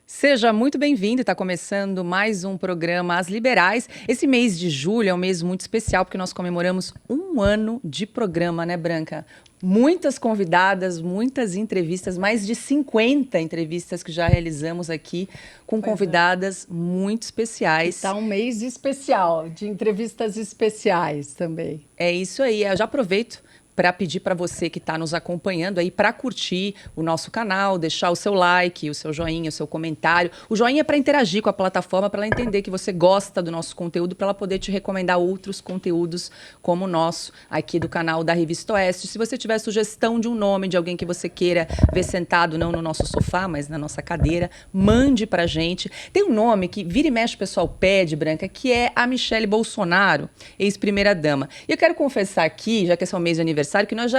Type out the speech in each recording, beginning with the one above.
Seja muito bem-vindo, está começando mais um programa As Liberais. Esse mês de julho é um mês muito especial porque nós comemoramos um ano de programa, né, Branca? Muitas convidadas, muitas entrevistas, mais de 50 entrevistas que já realizamos aqui com convidadas muito especiais. Está um mês especial, de entrevistas especiais também. É isso aí, eu já aproveito para pedir para você que está nos acompanhando aí para curtir o nosso canal, deixar o seu like, o seu joinha, o seu comentário. O joinha é para interagir com a plataforma, para ela entender que você gosta do nosso conteúdo, para ela poder te recomendar outros conteúdos como o nosso aqui do canal da Revista Oeste. Se você tiver sugestão de um nome de alguém que você queira ver sentado, não no nosso sofá, mas na nossa cadeira, mande para a gente. Tem um nome que vira e mexe o pessoal pede, Branca, que é a Michele Bolsonaro, ex-primeira-dama. E eu quero confessar aqui, já que esse é o mês de aniversário, que nós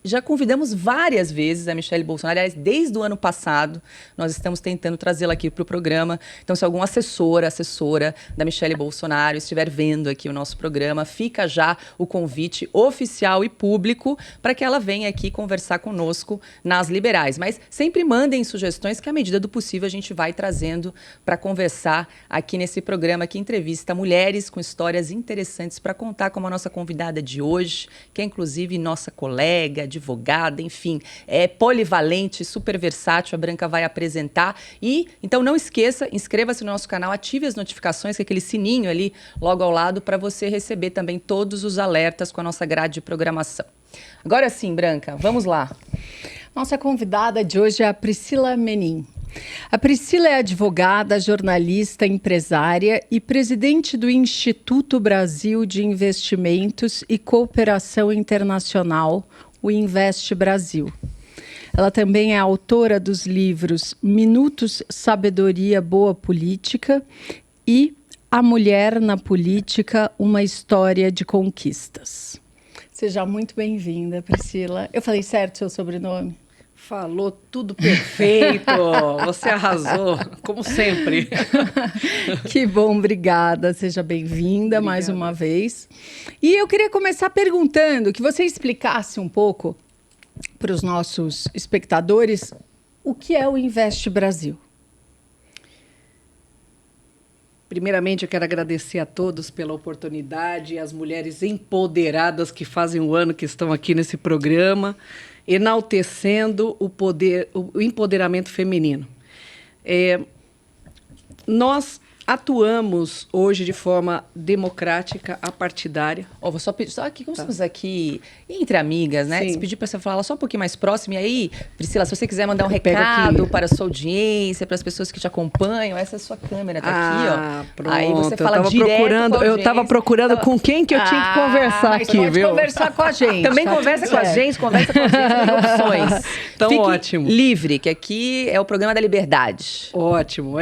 já convidamos várias vezes a Michele Bolsonaro. Aliás, desde o ano passado, nós estamos tentando trazê-la aqui para o programa. Então, se algum assessora da Michele Bolsonaro estiver vendo aqui o nosso programa, fica já o convite oficial e público para que ela venha aqui conversar conosco nas Liberais. Mas sempre mandem sugestões que, à medida do possível, a gente vai trazendo para conversar aqui nesse programa que entrevista mulheres com histórias interessantes para contar, como a nossa convidada de hoje, que é inclusive nossa colega, advogada, enfim, é polivalente, super versátil, a Branca vai apresentar. E, então, não esqueça, inscreva-se no nosso canal, ative as notificações, que é aquele sininho ali logo ao lado, para você receber também todos os alertas com a nossa grade de programação. Agora sim, Branca, vamos lá. Nossa convidada de hoje é a Priscila Menin. A Priscila é advogada, jornalista, empresária e presidente do Instituto Brasil de Investimentos e Cooperação Internacional, o Invest Brasil. Ela também é autora dos livros Minutos, Sabedoria, Boa Política e A Mulher na Política, uma História de Conquistas. Seja muito bem-vinda, Priscila. Eu falei certo o seu sobrenome? Falou tudo perfeito, você arrasou, como sempre. Que bom, obrigada, seja bem-vinda mais uma vez. E eu queria começar perguntando que você explicasse um pouco para os nossos espectadores o que é o Invest Brasil. Primeiramente, eu quero agradecer a todos pela oportunidade, as mulheres empoderadas que fazem o ano que estão aqui nesse programa, enaltecendo o empoderamento feminino. Nós atuamos hoje de forma democrática, apartidária. Vou só pedir, aqui, como estamos aqui entre amigas, né? Se pedir para você falar só um pouquinho mais próximo. E aí, Priscila, se você quiser mandar um recado para a sua audiência, para as pessoas que te acompanham, essa é a sua câmera, tá aqui, ó. Pronto. Aí você fala direto eu estava procurando com quem que eu tinha que conversar aqui, pode viu? conversar com a gente. Também conversa com a gente, tem opções. Então, Fique ótimo. livre, que aqui é o programa da liberdade. Ótimo,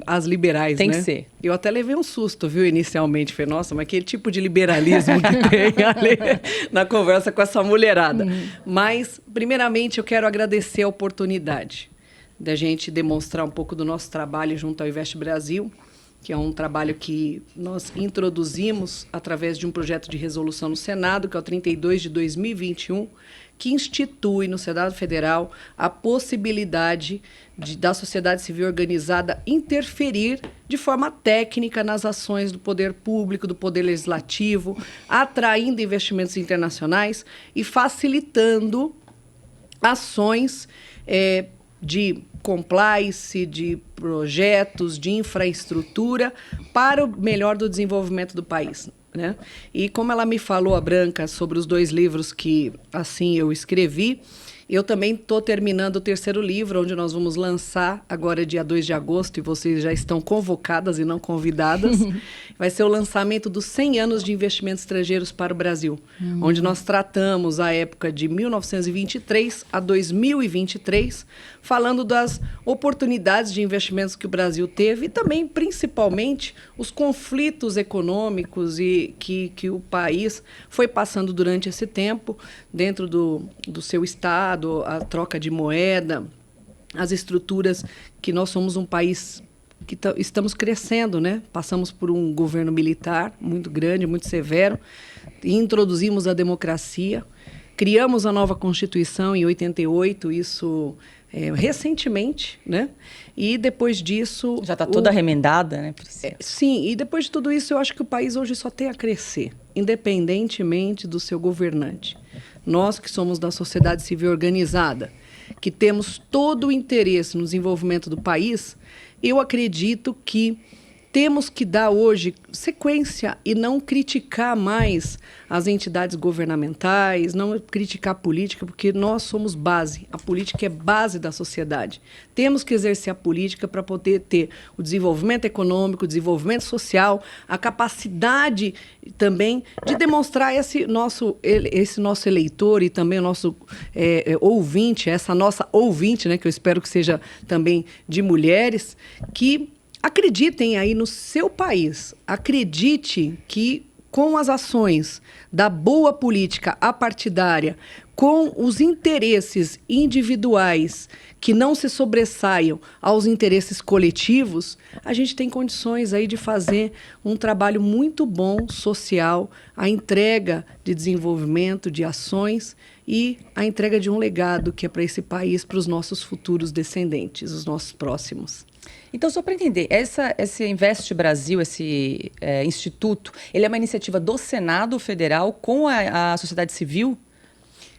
as liberais, tem né? que ser. Eu até levei um susto, viu, inicialmente. Falei, nossa, mas aquele tipo de liberalismo que tem ali na conversa com essa mulherada. Mas, primeiramente, eu quero agradecer a oportunidade da gente demonstrar um pouco do nosso trabalho junto ao Invest Brasil, que é um trabalho que nós introduzimos através de um projeto de resolução no Senado, que é o 32 de 2021, que institui no Senado Federal a possibilidade da sociedade civil organizada interferir de forma técnica nas ações do poder público, do poder legislativo, atraindo investimentos internacionais e facilitando ações de compliance, de projetos, de infraestrutura para o melhor do desenvolvimento do país, né? E como ela me falou, a Branca, sobre os 2 livros que assim eu escrevi, Eu também estou terminando o 3º livro, onde nós vamos lançar agora dia 2 de agosto, e vocês já estão convocadas e não convidadas. Vai ser o lançamento dos 100 anos de investimentos estrangeiros para o Brasil, onde nós tratamos a época de 1923 a 2023, falando das oportunidades de investimentos que o Brasil teve e também, principalmente, os conflitos econômicos e que o país foi passando durante esse tempo, dentro do seu estado, a troca de moeda, as estruturas, que nós somos um país que estamos crescendo, né? Passamos por um governo militar muito grande, muito severo, introduzimos a democracia, criamos a nova Constituição em 88, isso recentemente, né? E depois disso... Já está toda remendada, né, Priscila? Sim, e depois de tudo isso, eu acho que o país hoje só tem a crescer, independentemente do seu governante. Nós que somos da sociedade civil organizada, que temos todo o interesse no desenvolvimento do país, eu acredito que temos que dar hoje sequência e não criticar mais as entidades governamentais, não criticar a política, porque nós somos base. A política é base da sociedade. Temos que exercer a política para poder ter o desenvolvimento econômico, o desenvolvimento social, a capacidade também de demonstrar esse nosso eleitor e também o nosso ouvinte, essa nossa ouvinte, né, que eu espero que seja também de mulheres, que acreditem aí no seu país. Acredite que com as ações da boa política apartidária, com os interesses individuais que não se sobressaiam aos interesses coletivos, a gente tem condições aí de fazer um trabalho muito bom social, a entrega de desenvolvimento, de ações e a entrega de um legado que é para esse país, para os nossos futuros descendentes, os nossos próximos. Então, só para entender, esse Invest Brasil, esse instituto, ele é uma iniciativa do Senado Federal com a sociedade civil?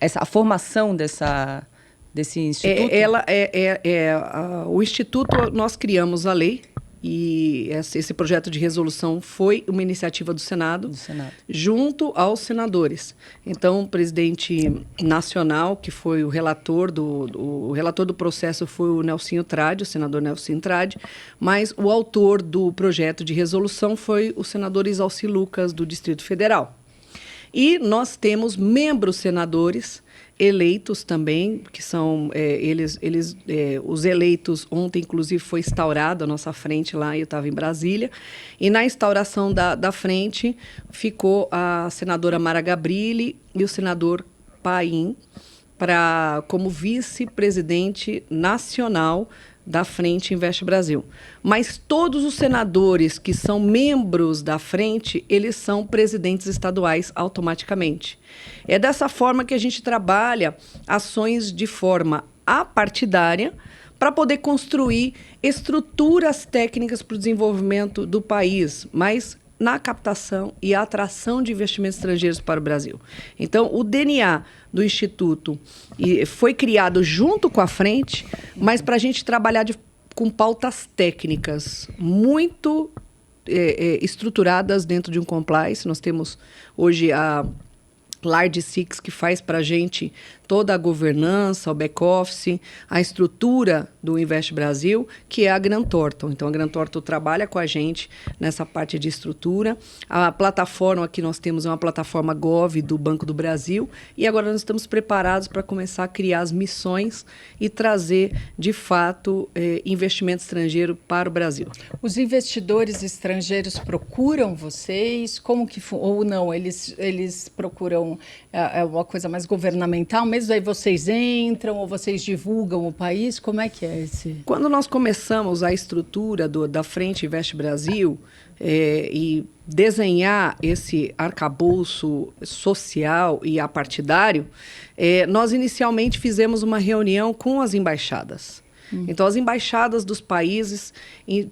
A formação desse instituto? O instituto, nós criamos a lei, e esse projeto de resolução foi uma iniciativa do Senado, junto aos senadores. Então, o presidente nacional, que foi o relator do processo foi o Nelsinho Trade, o senador Nelsinho Trade, mas o autor do projeto de resolução foi o senador Isalci Lucas, do Distrito Federal. E nós temos membros senadores eleitos também, que são os eleitos. Ontem, inclusive, foi instaurada a nossa frente lá, eu estava em Brasília, e na instauração da frente ficou a senadora Mara Gabrilli e o senador Paim como vice-presidente nacional da Frente Invest Brasil. Mas todos os senadores que são membros da frente, eles são presidentes estaduais automaticamente. É dessa forma que a gente trabalha ações de forma apartidária para poder construir estruturas técnicas para o desenvolvimento do país, mas na captação e atração de investimentos estrangeiros para o Brasil. Então, o DNA do Instituto foi criado junto com a frente, mas para a gente trabalhar com pautas técnicas muito estruturadas dentro de um compliance. Nós temos hoje a Large Six, que faz para a gente toda a governança, o back-office, a estrutura do Invest Brasil, que é a Grant Thornton. Então, a Grant Thornton trabalha com a gente nessa parte de estrutura. A plataforma que nós temos é uma plataforma Gov do Banco do Brasil, e agora nós estamos preparados para começar a criar as missões e trazer, de fato, investimento estrangeiro para o Brasil. Os investidores estrangeiros procuram vocês? Como que ou não? Eles procuram uma coisa mais governamental? Mesmo aí vocês entram ou vocês divulgam o país? Como é que é esse? Quando nós começamos a estrutura da Frente Invest Brasil e desenhar esse arcabouço social e apartidário, nós inicialmente fizemos uma reunião com as embaixadas. Então, as embaixadas dos países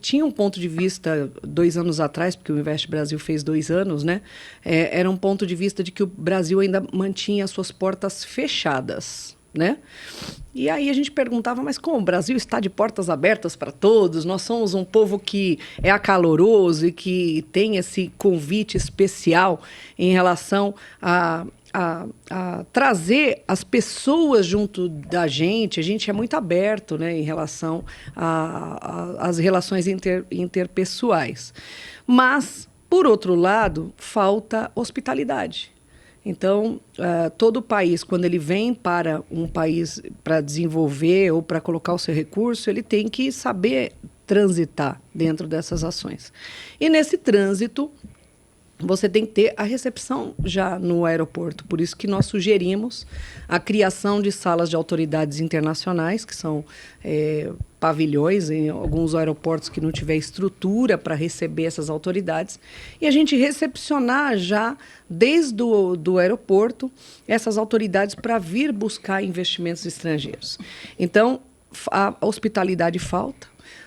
tinham um ponto de vista, 2 anos atrás, porque o Invest Brasil fez 2 anos, né? Era um ponto de vista de que o Brasil ainda mantinha suas portas fechadas, né? E aí a gente perguntava, mas como o Brasil está de portas abertas para todos? Nós somos um povo que é acaloroso e que tem esse convite especial em relação a trazer as pessoas junto da gente. A gente é muito aberto, né, em relação às relações interpessoais. Mas, por outro lado, falta hospitalidade. Então, todo país, quando ele vem para um país para desenvolver ou para colocar o seu recurso, ele tem que saber transitar dentro dessas ações. E nesse trânsito, você tem que ter a recepção já no aeroporto. Por isso que nós sugerimos a criação de salas de autoridades internacionais, que são pavilhões em alguns aeroportos que não tiver estrutura para receber essas autoridades, e a gente recepcionar já, desde do aeroporto, essas autoridades para vir buscar investimentos estrangeiros. Então, a hospitalidade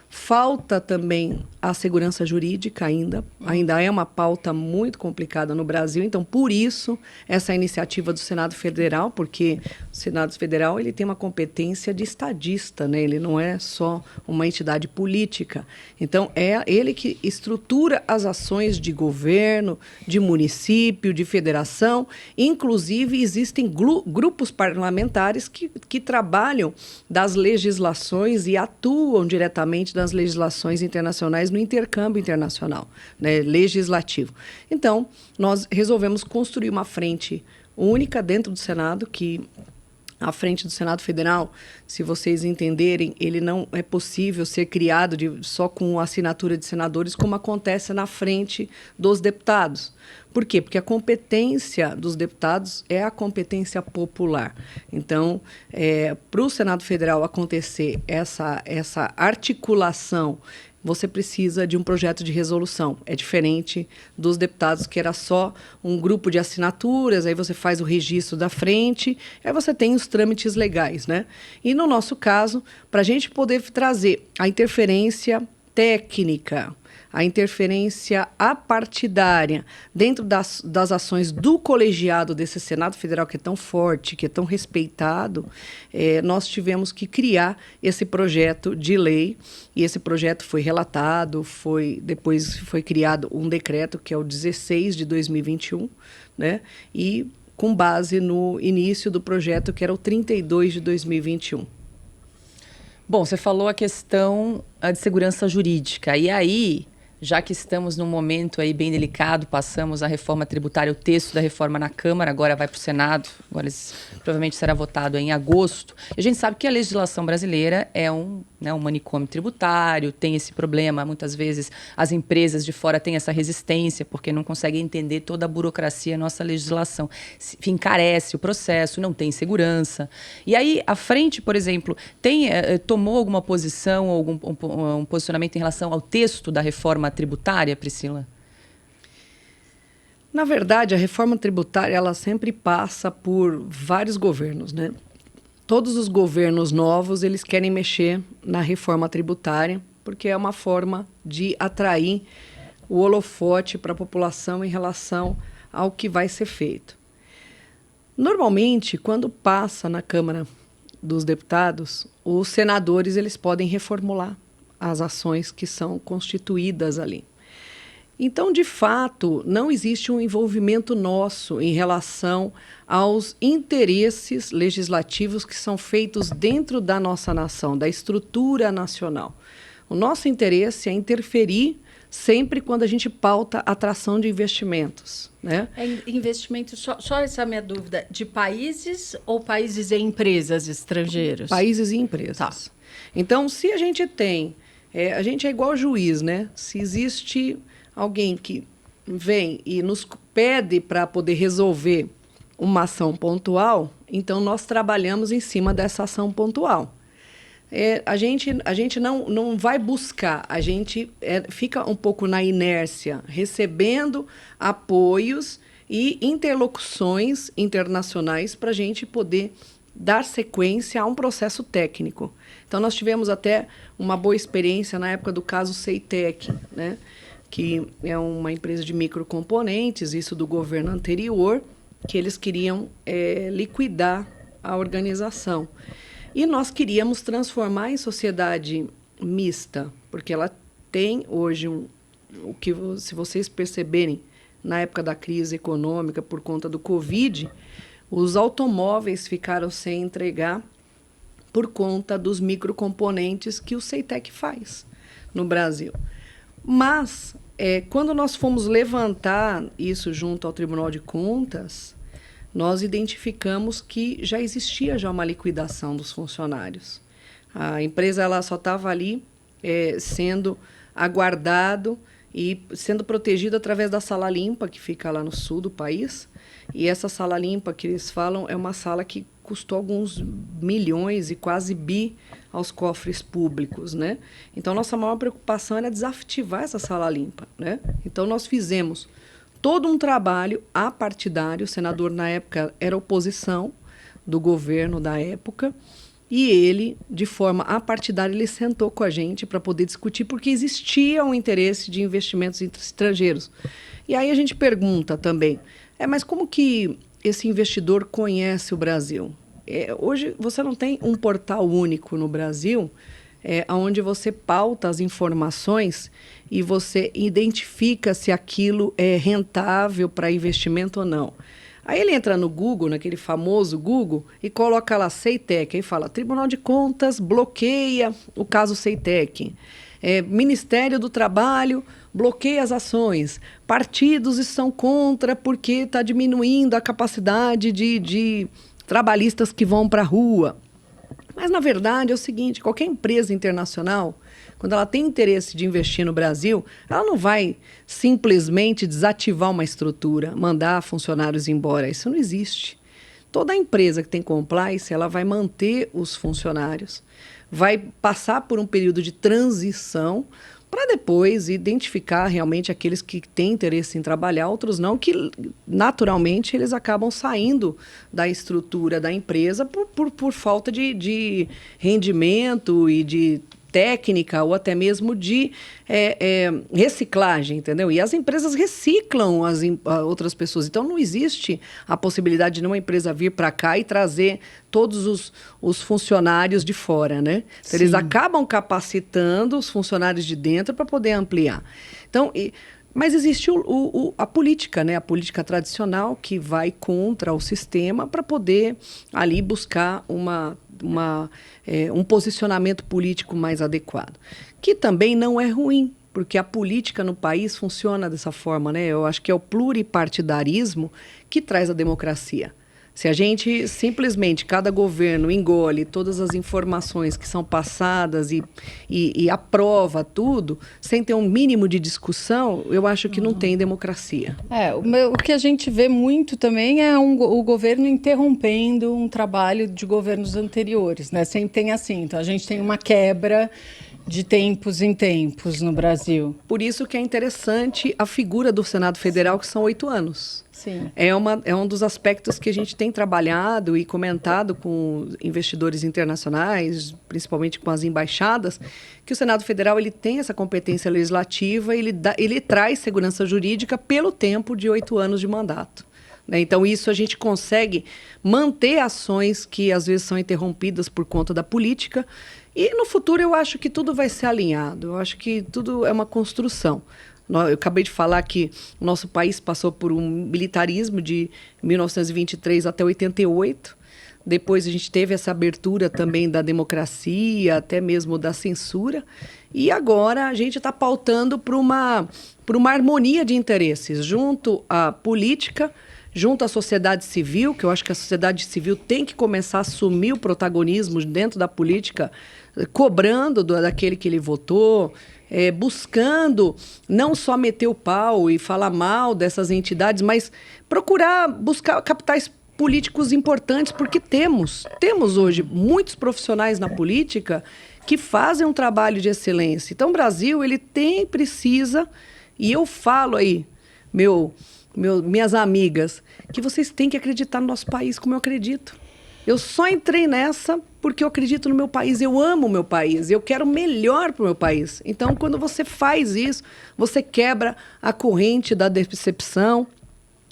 falta também a segurança jurídica ainda é uma pauta muito complicada no Brasil. Então, por isso, essa iniciativa do Senado Federal, porque o Senado Federal ele tem uma competência de estadista, né? Ele não é só uma entidade política. Então, é ele que estrutura as ações de governo, de município, de federação. Inclusive, existem grupos parlamentares que trabalham das legislações e atuam diretamente das legislações internacionais no intercâmbio internacional, né, legislativo. Então, nós resolvemos construir uma frente única dentro do Senado, que a frente do Senado Federal, se vocês entenderem, ele não é possível ser criado só com assinatura de senadores, como acontece na frente dos deputados. Por quê? Porque a competência dos deputados é a competência popular. Então, para o Senado Federal acontecer essa articulação, você precisa de um projeto de resolução. É diferente dos deputados, que era só um grupo de assinaturas, aí você faz o registro da frente, aí você tem os trâmites legais, né? E, no nosso caso, para a gente poder trazer a interferência técnica, a interferência apartidária dentro das ações do colegiado desse Senado Federal, que é tão forte, que é tão respeitado, nós tivemos que criar esse projeto de lei, e esse projeto foi relatado, depois foi criado um decreto, que é o 16 de 2021, né? E com base no início do projeto, que era o 32 de 2021. Bom, você falou a questão de segurança jurídica, e aí, já que estamos num momento aí bem delicado, passamos a reforma tributária, o texto da reforma na Câmara, agora vai para o Senado, agora provavelmente será votado em agosto. E a gente sabe que a legislação brasileira é um manicômio tributário, tem esse problema, muitas vezes as empresas de fora têm essa resistência, porque não conseguem entender toda a burocracia, nossa legislação encarece o processo, não tem segurança. E aí, a frente, por exemplo, tomou alguma posição, um posicionamento em relação ao texto da reforma tributária, Priscila? Na verdade, a reforma tributária ela sempre passa por vários governos, né? Todos os governos novos, eles querem mexer na reforma tributária, porque é uma forma de atrair o holofote para a população em relação ao que vai ser feito. Normalmente, quando passa na Câmara dos Deputados, os senadores eles podem reformular as ações que são constituídas ali. Então, de fato, não existe um envolvimento nosso em relação aos interesses legislativos que são feitos dentro da nossa nação, da estrutura nacional. O nosso interesse é interferir sempre quando a gente pauta a atração de investimentos, né? Investimentos, só essa é a minha dúvida, de países ou países e empresas estrangeiros? Países e empresas. Tá. Então, se a gente tem... a gente é igual juiz, né? Se existe alguém que vem e nos pede para poder resolver uma ação pontual, então nós trabalhamos em cima dessa ação pontual. A gente não vai buscar, a gente fica um pouco na inércia, recebendo apoios e interlocuções internacionais para a gente poder dar sequência a um processo técnico. Então, nós tivemos até uma boa experiência na época do caso Ceitec, né? Que é uma empresa de microcomponentes, isso do governo anterior, que eles queriam liquidar a organização. E nós queríamos transformar em sociedade mista, porque ela tem hoje, o que, se vocês perceberem, na época da crise econômica por conta do Covid, os automóveis ficaram sem entregar por conta dos microcomponentes que o Ceitec faz no Brasil. Mas, quando nós fomos levantar isso junto ao Tribunal de Contas, nós identificamos que já existia uma liquidação dos funcionários. A empresa ela só estava ali sendo aguardado e sendo protegido através da sala limpa, que fica lá no sul do país. E essa sala limpa que eles falam é uma sala que custou alguns milhões e quase bi aos cofres públicos, né? Então, nossa maior preocupação era desativar essa sala limpa, né? Então, nós fizemos todo um trabalho apartidário. O senador, na época, era oposição do governo da época, e ele, de forma apartidária, ele sentou com a gente para poder discutir, porque existia um interesse de investimentos estrangeiros. E aí a gente pergunta também, mas como que esse investidor conhece o Brasil? Hoje você não tem um portal único no Brasil, onde você pauta as informações e você identifica se aquilo é rentável para investimento ou não. Aí ele entra no Google, naquele famoso Google, e coloca lá Ceitec, aí fala, Tribunal de Contas bloqueia o caso Ceitec. Ministério do Trabalho bloqueia as ações. Partidos estão contra porque está diminuindo a capacidade de trabalhistas que vão para a rua. Mas, na verdade, é o seguinte, qualquer empresa internacional, quando ela tem interesse de investir no Brasil, ela não vai simplesmente desativar uma estrutura, mandar funcionários embora. Isso não existe. Toda empresa que tem compliance, ela vai manter os funcionários, vai passar por um período de transição para depois identificar realmente aqueles que têm interesse em trabalhar, outros não, que naturalmente eles acabam saindo da estrutura da empresa por falta de rendimento e de técnica ou até mesmo de reciclagem, entendeu? E as empresas reciclam as outras pessoas. Então, não existe a possibilidade de uma empresa vir para cá e trazer todos os funcionários de fora, né? Então, eles acabam capacitando os funcionários de dentro para poder ampliar. Então, mas existe a política, né? A política tradicional que vai contra o sistema para poder ali buscar um posicionamento político mais adequado, que também não é ruim, porque a política no país funciona dessa forma, né? Eu acho que é o pluripartidarismo que traz a democracia. Se a gente simplesmente, cada governo engole todas as informações que são passadas e aprova tudo, sem ter um mínimo de discussão, eu acho que não tem democracia. O que a gente vê muito também é o governo interrompendo um trabalho de governos anteriores, né? Sempre tem assim. Então, a gente tem uma quebra de tempos em tempos no Brasil. Por isso que é interessante a figura do Senado Federal, que são 8 anos. Sim. É um dos aspectos que a gente tem trabalhado e comentado com investidores internacionais, principalmente com as embaixadas, que o Senado Federal ele tem essa competência legislativa, ele traz segurança jurídica pelo tempo de 8 anos de mandato. Então, isso a gente consegue manter ações que às vezes são interrompidas por conta da política. E no futuro eu acho que tudo vai ser alinhado, eu acho que tudo é uma construção. Eu acabei de falar que o nosso país passou por um militarismo de 1923 até 88. Depois a gente teve essa abertura também da democracia, até mesmo da censura. E agora a gente está pautando por uma harmonia de interesses junto à política, junto à sociedade civil, que eu acho que a sociedade civil tem que começar a assumir o protagonismo dentro da política, cobrando daquele que ele votou, buscando não só meter o pau e falar mal dessas entidades, mas buscar capitais políticos importantes, porque temos hoje muitos profissionais na política que fazem um trabalho de excelência. Então, o Brasil, ele precisa, e eu falo aí, minhas amigas, que vocês têm que acreditar no nosso país como eu acredito. Eu só entrei nessa porque eu acredito no meu país, eu amo o meu país, eu quero o melhor para o meu país. Então, quando você faz isso, você quebra a corrente da decepção,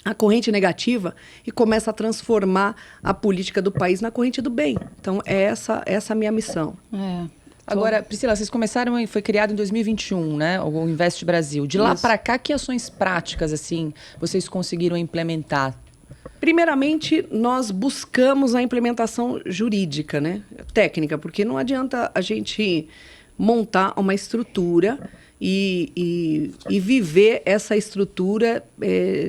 a corrente negativa, e começa a transformar a política do país na corrente do bem. Então, essa é a minha missão. Agora, Priscila, vocês começaram, foi criado em 2021, né? O Invest Brasil. De lá para cá, que ações práticas, assim, vocês conseguiram implementar? Primeiramente, nós buscamos a implementação jurídica, né? Técnica, porque não adianta a gente montar uma estrutura e viver essa estrutura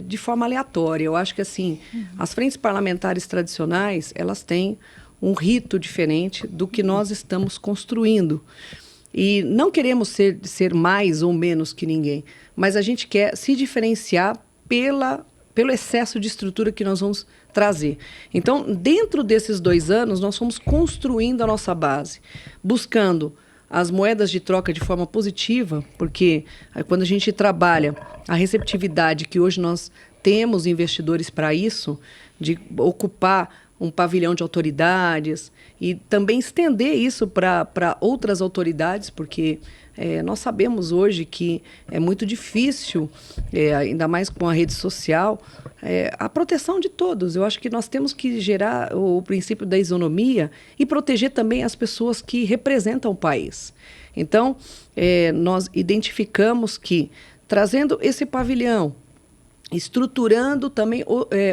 de forma aleatória. Eu acho que, assim, as frentes parlamentares tradicionais, elas têm um rito diferente do que nós estamos construindo. E não queremos ser mais ou menos que ninguém, mas a gente quer se diferenciar pelo excesso de estrutura que nós vamos trazer. Então, dentro desses 2 anos, nós fomos construindo a nossa base, buscando as moedas de troca de forma positiva, porque quando a gente trabalha a receptividade que hoje nós temos investidores para isso, de ocupar um pavilhão de autoridades e também estender isso para outras autoridades, porque nós sabemos hoje que é muito difícil, ainda mais com a rede social, a proteção de todos. Eu acho que nós temos que gerar o princípio da isonomia e proteger também as pessoas que representam o país. Então, nós identificamos que, trazendo esse pavilhão, estruturando também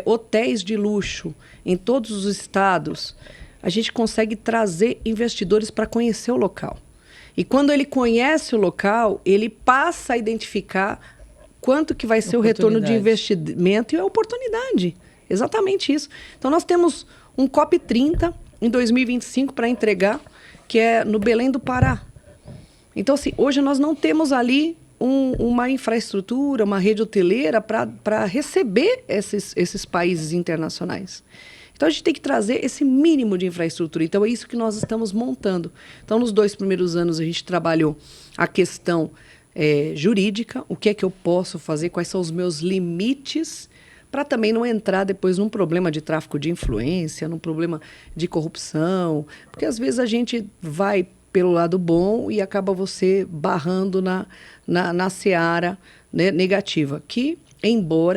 hotéis de luxo em todos os estados, a gente consegue trazer investidores para conhecer o local. E quando ele conhece o local, ele passa a identificar quanto que vai ser o retorno de investimento e a oportunidade. Exatamente isso. Então, nós temos um COP30 em 2025 para entregar, que é no Belém do Pará. Então, assim, hoje nós não temos ali uma infraestrutura, uma rede hoteleira para receber esses países internacionais. Então, a gente tem que trazer esse mínimo de infraestrutura. Então, é isso que nós estamos montando. Então, nos 2 primeiros anos, a gente trabalhou a questão jurídica, o que é que eu posso fazer, quais são os meus limites, para também não entrar depois num problema de tráfico de influência, num problema de corrupção, porque às vezes a gente vai pelo lado bom e acaba você barrando na seara, né, negativa, que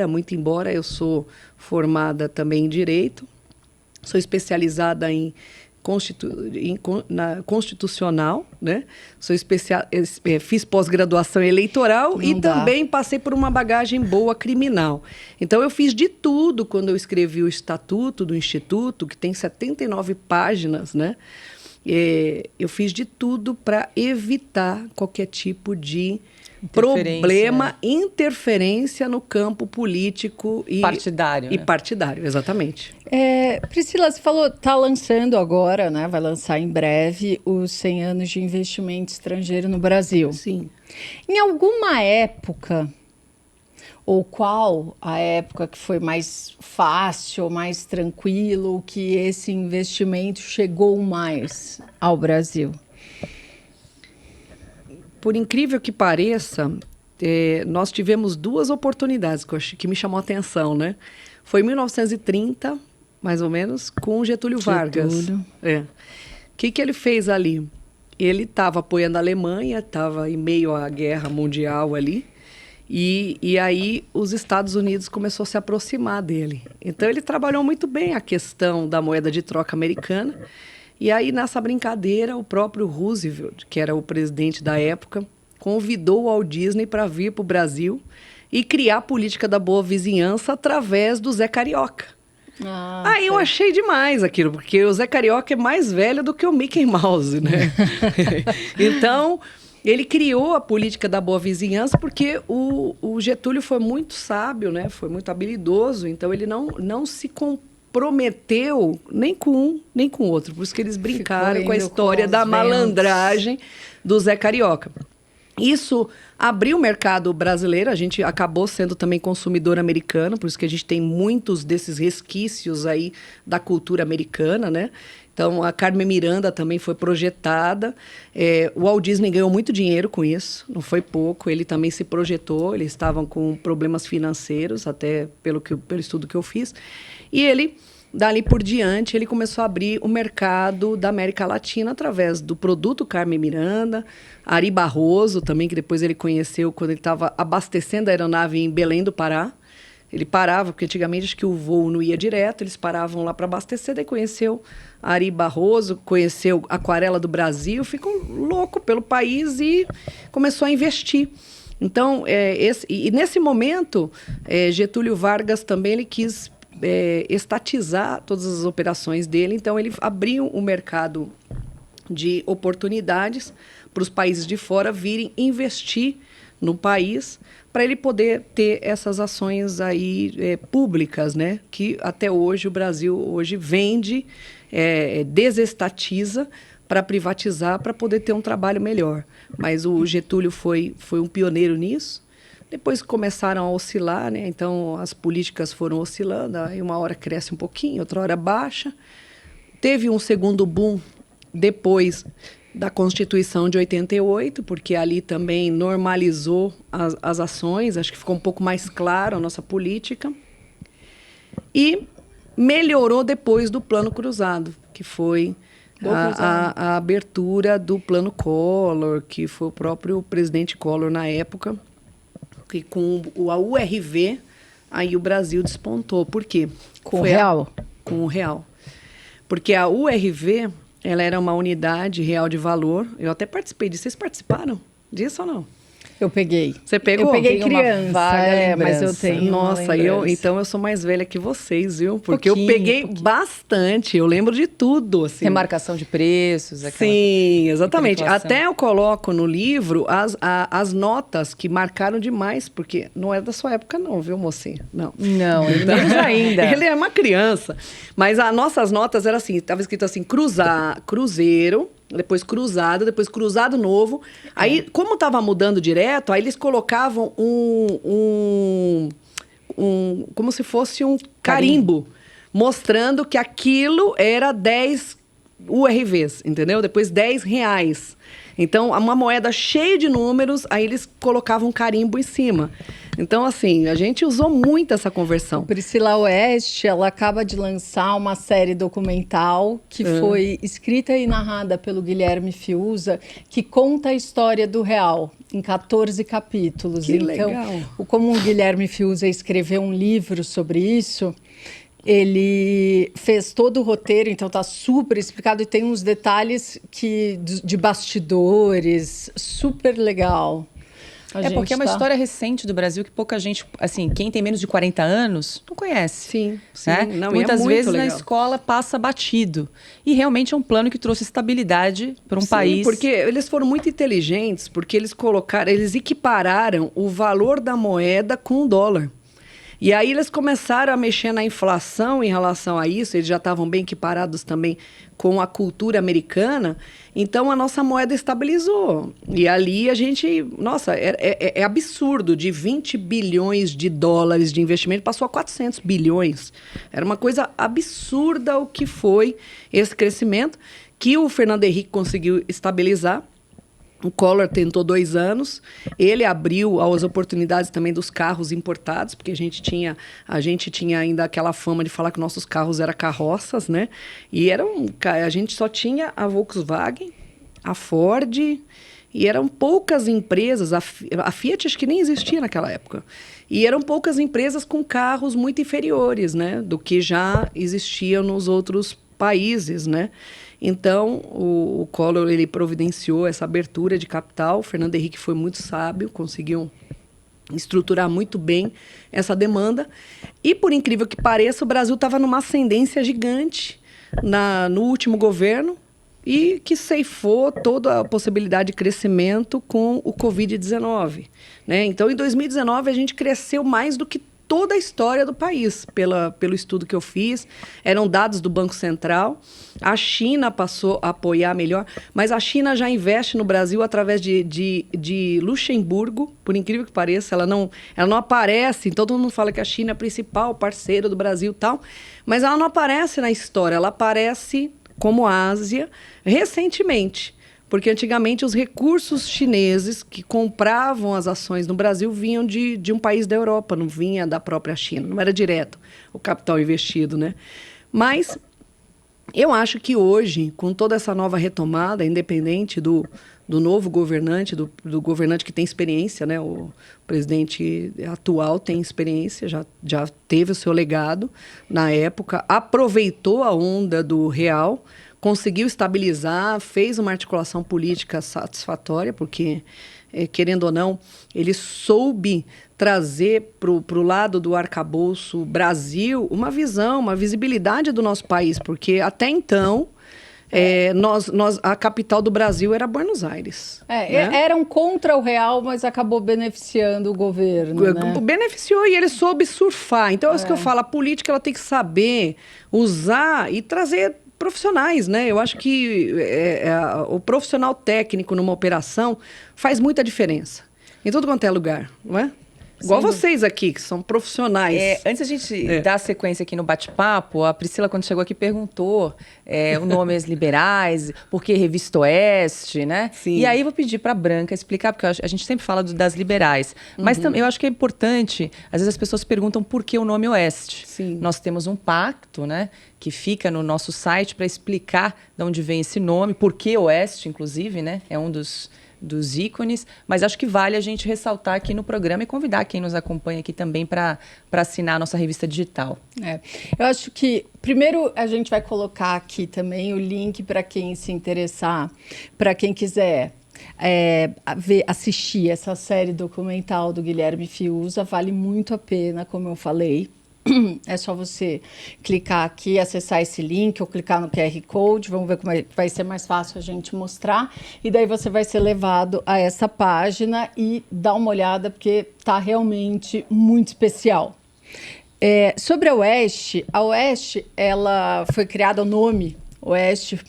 muito embora eu sou formada também em Direito, sou especializada na constitucional, né? Fiz pós-graduação eleitoral e também passei por uma bagagem boa criminal. Então, eu fiz de tudo quando eu escrevi o Estatuto do Instituto, que tem 79 páginas, né? Eu fiz de tudo para evitar qualquer tipo de problema, interferência no campo político e partidário. E partidário, exatamente. Priscila, você falou, está lançando agora, né? Vai lançar em breve os 100 anos de investimento estrangeiro no Brasil. Sim. Em alguma época, ou qual a época que foi mais fácil, mais tranquilo, que esse investimento chegou mais ao Brasil? Por incrível que pareça, nós tivemos 2 oportunidades que me chamou a atenção, né? Foi em 1930, mais ou menos, com Getúlio Vargas. O que ele fez ali? Ele estava apoiando a Alemanha, estava em meio à Guerra Mundial ali, e aí os Estados Unidos começou a se aproximar dele. Então, ele trabalhou muito bem a questão da moeda de troca americana. E aí, nessa brincadeira, o próprio Roosevelt, que era o presidente da época, convidou o Walt Disney para vir para o Brasil e criar a política da boa vizinhança através do Zé Carioca. Aí eu achei demais aquilo, porque o Zé Carioca é mais velho do que o Mickey Mouse, né? Então, ele criou a política da boa vizinhança porque o Getúlio foi muito sábio, né? Foi muito habilidoso, então ele não se comprometeu nem com um, nem com o outro. Por isso que eles brincaram com a história da malandragem do Zé Carioca. Isso abriu o mercado brasileiro, a gente acabou sendo também consumidor americano, por isso que a gente tem muitos desses resquícios aí da cultura americana, né? Então, a Carmen Miranda também foi projetada. O Walt Disney ganhou muito dinheiro com isso, não foi pouco. Ele também se projetou, eles estavam com problemas financeiros, até pelo estudo que eu fiz. E ele, dali por diante, ele começou a abrir o mercado da América Latina através do produto Carmen Miranda, Ari Barroso também, que depois ele conheceu quando ele estava abastecendo a aeronave em Belém do Pará. Ele parava, porque antigamente acho que o voo não ia direto, eles paravam lá para abastecer, daí conheceu Ari Barroso, conheceu Aquarela do Brasil, ficou louco pelo país e começou a investir. Então, nesse momento, Getúlio Vargas também ele quis estatizar todas as operações dele, então ele abriu o mercado de oportunidades para os países de fora virem investir no país, para ele poder ter essas ações aí públicas, né? Que até hoje o Brasil hoje vende, desestatiza para privatizar, para poder ter um trabalho melhor. Mas o Getúlio foi um pioneiro nisso. Depois começaram a oscilar, né? Então as políticas foram oscilando, aí uma hora cresce um pouquinho, outra hora baixa. Teve um segundo boom depois da Constituição de 88, porque ali também normalizou as ações, acho que ficou um pouco mais claro a nossa política. E melhorou depois do Plano Cruzado, que foi a abertura do Plano Collor, que foi o próprio presidente Collor na época, que com a URV, aí o Brasil despontou. Por quê? Com o real? Com o real. Porque a URV, ela era uma unidade real de valor. Eu até participei disso. Vocês participaram disso ou não? Eu peguei. Você pegou? Eu peguei Tem uma criança, vaga mas eu lembrança. tenho Nossa, então eu sou mais velha que vocês, viu? Porque eu peguei bastante. Eu lembro de tudo, assim. Remarcação de preços. Sim, exatamente. hiperinflação. Até eu coloco no livro as notas que marcaram demais, porque não é da sua época não, viu, mocinha? Não. Não, menos ainda. Ele é uma criança. Mas as nossas notas eram assim, estava escrito assim, cruzeiro, depois cruzado novo. Aí, como estava mudando direto, aí eles colocavam como se fosse um carimbo, mostrando que aquilo era 10 URVs, entendeu? Depois 10 reais. Então, uma moeda cheia de números, aí eles colocavam um carimbo em cima. Então, assim, a gente usou muito essa conversão. Priscila Oeste, ela acaba de lançar uma série documental que foi escrita e narrada pelo Guilherme Fiuza, que conta a história do real em 14 capítulos. Que então, legal. como o Guilherme Fiuza escreveu um livro sobre isso, ele fez todo o roteiro, então está super explicado e tem uns detalhes de bastidores, super legal. Porque é uma história recente do Brasil que pouca gente, assim, quem tem menos de 40 anos não conhece. Sim, sim. Né? Não, muitas muito vezes legal. na escola passa batido. E realmente é um plano que trouxe estabilidade para um país. Porque eles foram muito inteligentes, porque eles equipararam o valor da moeda com o dólar. E aí eles começaram a mexer na inflação em relação a isso, eles já estavam bem equiparados também com a cultura americana, então a nossa moeda estabilizou. E ali a gente, nossa, é absurdo, de 20 bilhões de dólares de investimento passou a 400 bilhões. Era uma coisa absurda o que foi esse crescimento, que o Fernando Henrique conseguiu estabilizar. O Collor tentou 2 anos, ele abriu as oportunidades também dos carros importados, porque a gente tinha ainda aquela fama de falar que nossos carros eram carroças, né? E a gente só tinha a Volkswagen, a Ford, e eram poucas empresas, a Fiat acho que nem existia naquela época, e eram poucas empresas com carros muito inferiores, né? Do que já existiam nos outros países, né? Então, o Collor ele providenciou essa abertura de capital. O Fernando Henrique foi muito sábio, conseguiu estruturar muito bem essa demanda. E, por incrível que pareça, o Brasil estava numa ascendência gigante no último governo e que ceifou toda a possibilidade de crescimento com o Covid-19. Né? Então, em 2019, a gente cresceu mais do que toda a história do país, pelo estudo que eu fiz. Eram dados do Banco Central. A China passou a apoiar melhor, mas a China já investe no Brasil através de Luxemburgo, por incrível que pareça. Ela não aparece, então todo mundo fala que a China é a principal parceira do Brasil e tal, mas ela não aparece na história, ela aparece como Ásia recentemente. Porque antigamente os recursos chineses que compravam as ações no Brasil vinham de um país da Europa, não vinha da própria China, não era direto o capital investido, né? Mas eu acho que hoje, com toda essa nova retomada, independente do do novo governante, do governante que tem experiência, né? O presidente atual tem experiência, já teve o seu legado na época, aproveitou a onda do real, conseguiu estabilizar, fez uma articulação política satisfatória, porque, querendo ou não, ele soube trazer para o lado do arcabouço Brasil uma visão, uma visibilidade do nosso país, porque até então a capital do Brasil era Buenos Aires. Né? Eram contra o real, mas acabou beneficiando o governo. Né? Beneficiou e ele soube surfar. Então, é isso que eu falo, a política ela tem que saber usar e trazer profissionais, né? Eu acho que o profissional técnico numa operação faz muita diferença. Em tudo quanto é lugar, não é? Igual vocês aqui, que são profissionais. Antes a gente dar sequência aqui no bate-papo, a Priscila, quando chegou aqui, perguntou o nome As Liberais, por que Revista Oeste, né? Sim. E aí eu vou pedir para a Branca explicar, porque a gente sempre fala das liberais. Mas também eu acho que é importante, às vezes as pessoas perguntam por que o nome Oeste. Sim. Nós temos um pacto, né? Que fica no nosso site para explicar de onde vem esse nome, por que Oeste, inclusive, né? É um dos ícones, mas acho que vale a gente ressaltar aqui no programa e convidar quem nos acompanha aqui também para assinar a nossa revista digital. Eu acho que, primeiro, a gente vai colocar aqui também o link para quem se interessar, para quem quiser assistir essa série documental do Guilherme Fiuza, vale muito a pena, como eu falei. É só você clicar aqui, acessar esse link ou clicar no QR Code. Vamos ver como vai ser mais fácil a gente mostrar. E daí você vai ser levado a essa página e dar uma olhada, porque está realmente muito especial. Sobre a Oeste, ela foi criada, o nome Oeste,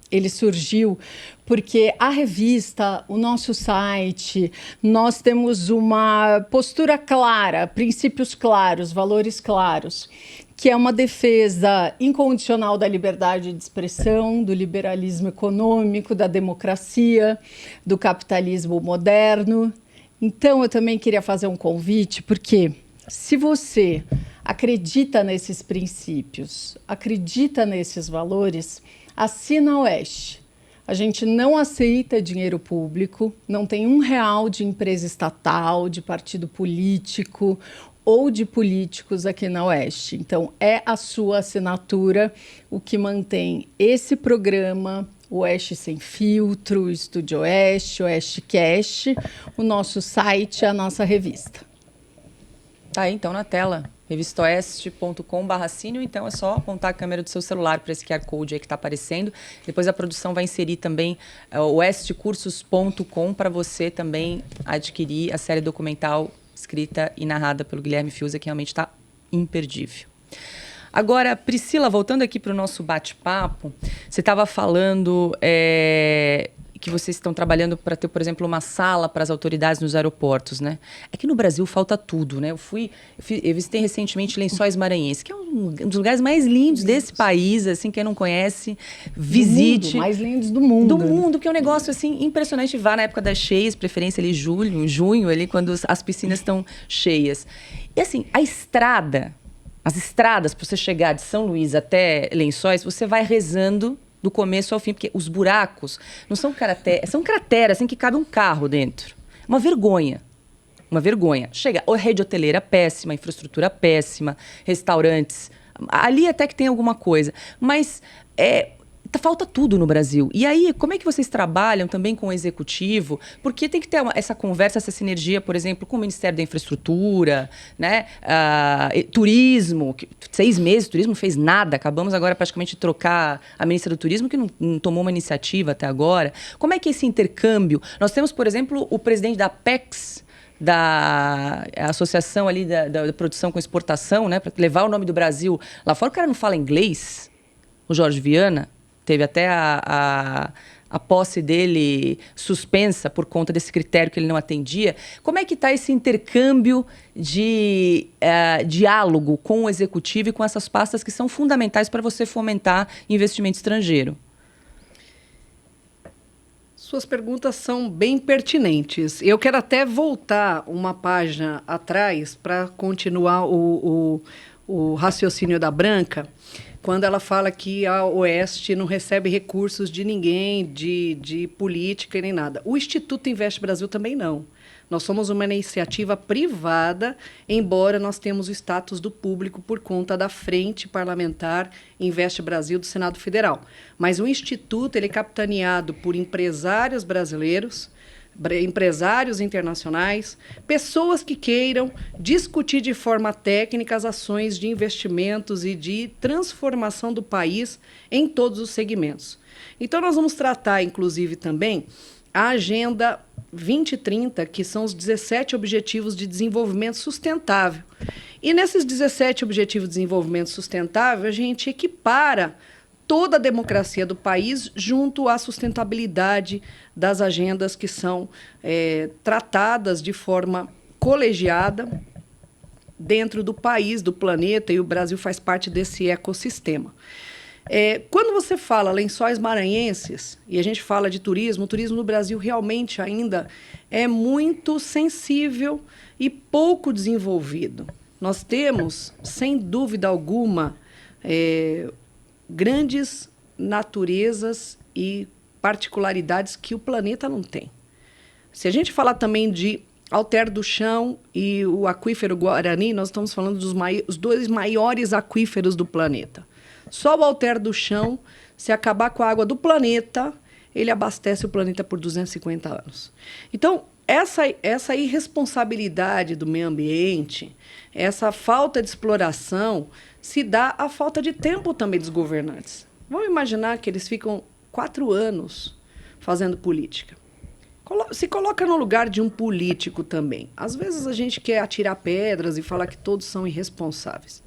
ele surgiu porque a revista, o nosso site, nós temos uma postura clara, princípios claros, valores claros, que é uma defesa incondicional da liberdade de expressão, do liberalismo econômico, da democracia, do capitalismo moderno. Então, eu também queria fazer um convite, porque se você acredita nesses princípios, acredita nesses valores, assina a Oeste. A gente não aceita dinheiro público, não tem R$1 de empresa estatal, de partido político ou de políticos aqui na Oeste. Então, é a sua assinatura o que mantém esse programa, o Oeste Sem Filtro, o Estúdio Oeste, o Oeste Cast, o nosso site, a nossa revista. Tá aí, então, na tela. revistaoeste.com/assine, então é só apontar a câmera do seu celular para esse QR Code aí que está aparecendo. Depois a produção vai inserir também o oestecursos.com para você também adquirir a série documental escrita e narrada pelo Guilherme Fiuza, que realmente está imperdível. Agora, Priscila, voltando aqui para o nosso bate-papo, você estava falando que vocês estão trabalhando para ter, por exemplo, uma sala para as autoridades nos aeroportos, né? É que no Brasil falta tudo, né? Eu visitei recentemente Lençóis Maranhenses, que é um dos lugares mais lindos desse país, assim, quem não conhece, visite. Mais lindos do mundo. Do mundo, que é um negócio, assim, impressionante. Vá na época das cheias, preferência ali junho, ali, quando as piscinas estão cheias. E, assim, as estradas, para você chegar de São Luís até Lençóis, você vai rezando do começo ao fim, porque os buracos não são crateras, são crateras assim que cabe um carro dentro. Uma vergonha. Chega, a rede hoteleira péssima, infraestrutura péssima, restaurantes. Ali até que tem alguma coisa. Mas falta tudo no Brasil. E aí, como é que vocês trabalham também com o executivo? Porque tem que ter essa conversa, essa sinergia, por exemplo, com o Ministério da Infraestrutura, né? Turismo, 6 meses, turismo não fez nada. Acabamos agora praticamente de trocar a ministra do Turismo, que não tomou uma iniciativa até agora. Como é que é esse intercâmbio? Nós temos, por exemplo, o presidente da Apex, da associação ali da produção com exportação, né? Para levar o nome do Brasil lá fora. O cara não fala inglês, o Jorge Viana. Teve até a posse dele suspensa por conta desse critério que ele não atendia. Como é que está esse intercâmbio de diálogo com o executivo e com essas pastas que são fundamentais para você fomentar investimento estrangeiro? Suas perguntas são bem pertinentes. Eu quero até voltar uma página atrás para continuar o o raciocínio da Branca, quando ela fala que a Oeste não recebe recursos de ninguém, de política e nem nada. O Instituto Investe Brasil também não. Nós somos uma iniciativa privada, embora nós temos o status do público por conta da Frente Parlamentar Investe Brasil do Senado Federal. Mas o Instituto ele é capitaneado por empresários brasileiros, empresários internacionais, pessoas que queiram discutir de forma técnica as ações de investimentos e de transformação do país em todos os segmentos. Então, nós vamos tratar, inclusive, também a Agenda 2030, que são os 17 Objetivos de Desenvolvimento Sustentável. E nesses 17 Objetivos de Desenvolvimento Sustentável, a gente equipara toda a democracia do país junto à sustentabilidade das agendas que são tratadas de forma colegiada dentro do país, do planeta, e o Brasil faz parte desse ecossistema. Quando você fala Lençóis Maranhenses, e a gente fala de turismo, o turismo no Brasil realmente ainda é muito sensível e pouco desenvolvido. Nós temos, sem dúvida alguma, grandes naturezas e particularidades que o planeta não tem. Se a gente falar também de Alter do Chão e o aquífero Guarani, nós estamos falando dos dois maiores aquíferos do planeta. Só o Alter do Chão, se acabar com a água do planeta, ele abastece o planeta por 250 anos. Então, essa irresponsabilidade do meio ambiente, essa falta de exploração, se dá à falta de tempo também dos governantes. Vamos imaginar que eles ficam 4 anos fazendo política. Se coloca no lugar de um político também. Às vezes a gente quer atirar pedras e falar que todos são irresponsáveis.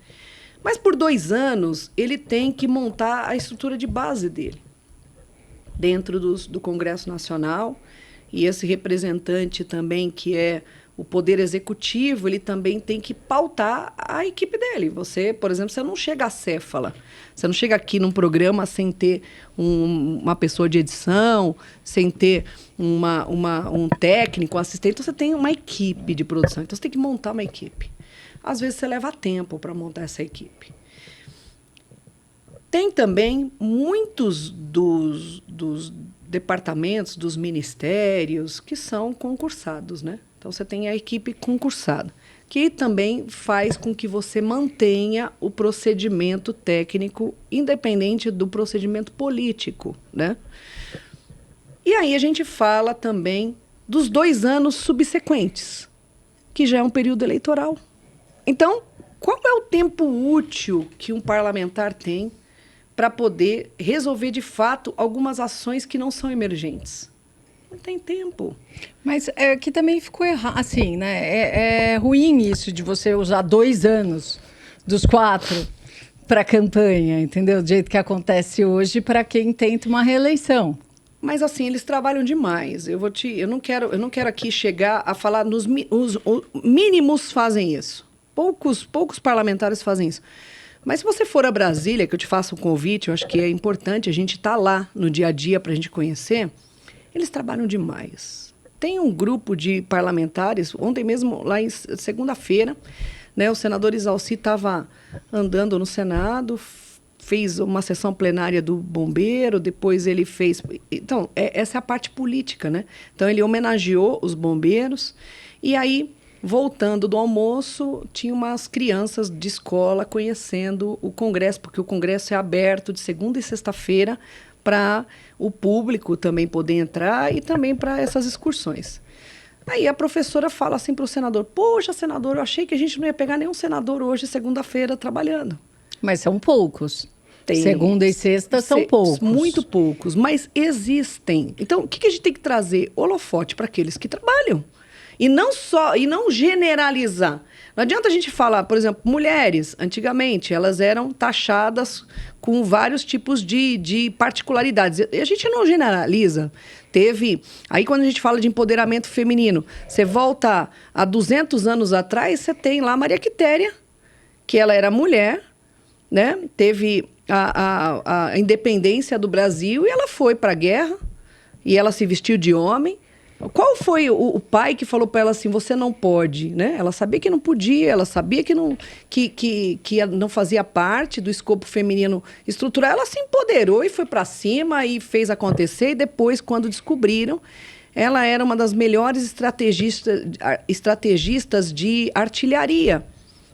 Mas por 2 anos, ele tem que montar a estrutura de base dele, dentro do Congresso Nacional. E esse representante também, que é o Poder Executivo, ele também tem que pautar a equipe dele. Você, por exemplo, você não chega acéfala. Você não chega aqui num programa sem ter uma pessoa de edição, sem ter um técnico, um assistente. Então, você tem uma equipe de produção. Então, você tem que montar uma equipe. Às vezes, você leva tempo para montar essa equipe. Tem também muitos dos departamentos, dos ministérios, que são concursados, né? Então, você tem a equipe concursada, que também faz com que você mantenha o procedimento técnico independente do procedimento político, né? E aí a gente fala também dos 2 anos subsequentes, que já é um período eleitoral. Então, qual é o tempo útil que um parlamentar tem para poder resolver, de fato, algumas ações que não são emergentes? Não tem tempo. Mas que também ficou errado, assim, né? É ruim isso de você usar 2 anos dos 4 para campanha, entendeu? Do jeito que acontece hoje para quem tenta uma reeleição. Mas, assim, eles trabalham demais. Eu não quero aqui chegar a falar os mínimos fazem isso. Poucos parlamentares fazem isso. Mas se você for a Brasília, que eu te faço um convite, eu acho que é importante a gente estar lá no dia a dia para a gente conhecer, eles trabalham demais. Tem um grupo de parlamentares, ontem mesmo, lá em segunda-feira, né, o senador Isalci estava andando no Senado, fez uma sessão plenária do bombeiro, depois ele fez... Então, essa é a parte política, né? Então, ele homenageou os bombeiros, e aí, voltando do almoço, tinha umas crianças de escola conhecendo o Congresso, porque o Congresso é aberto de segunda e sexta-feira para o público também poder entrar e também para essas excursões. Aí a professora fala assim para o senador: poxa, senador, eu achei que a gente não ia pegar nenhum senador hoje, segunda-feira, trabalhando. Mas são poucos. Segunda e sexta são poucos. Muito poucos, mas existem. Então, o que a gente tem que trazer? Holofote para aqueles que trabalham. E não generalizar. Não adianta a gente falar, por exemplo, mulheres, antigamente, elas eram taxadas com vários tipos de particularidades. E a gente não generaliza. Aí quando a gente fala de empoderamento feminino, você volta a 200 anos atrás, você tem lá a Maria Quitéria, que ela era mulher, né? Teve a independência do Brasil e ela foi para a guerra, e ela se vestiu de homem. Qual foi o pai que falou para ela assim, você não pode, né? Ela sabia que não podia, ela sabia que não fazia parte do escopo feminino estrutural. Ela se empoderou e foi para cima e fez acontecer. E depois, quando descobriram, ela era uma das melhores estrategistas de artilharia.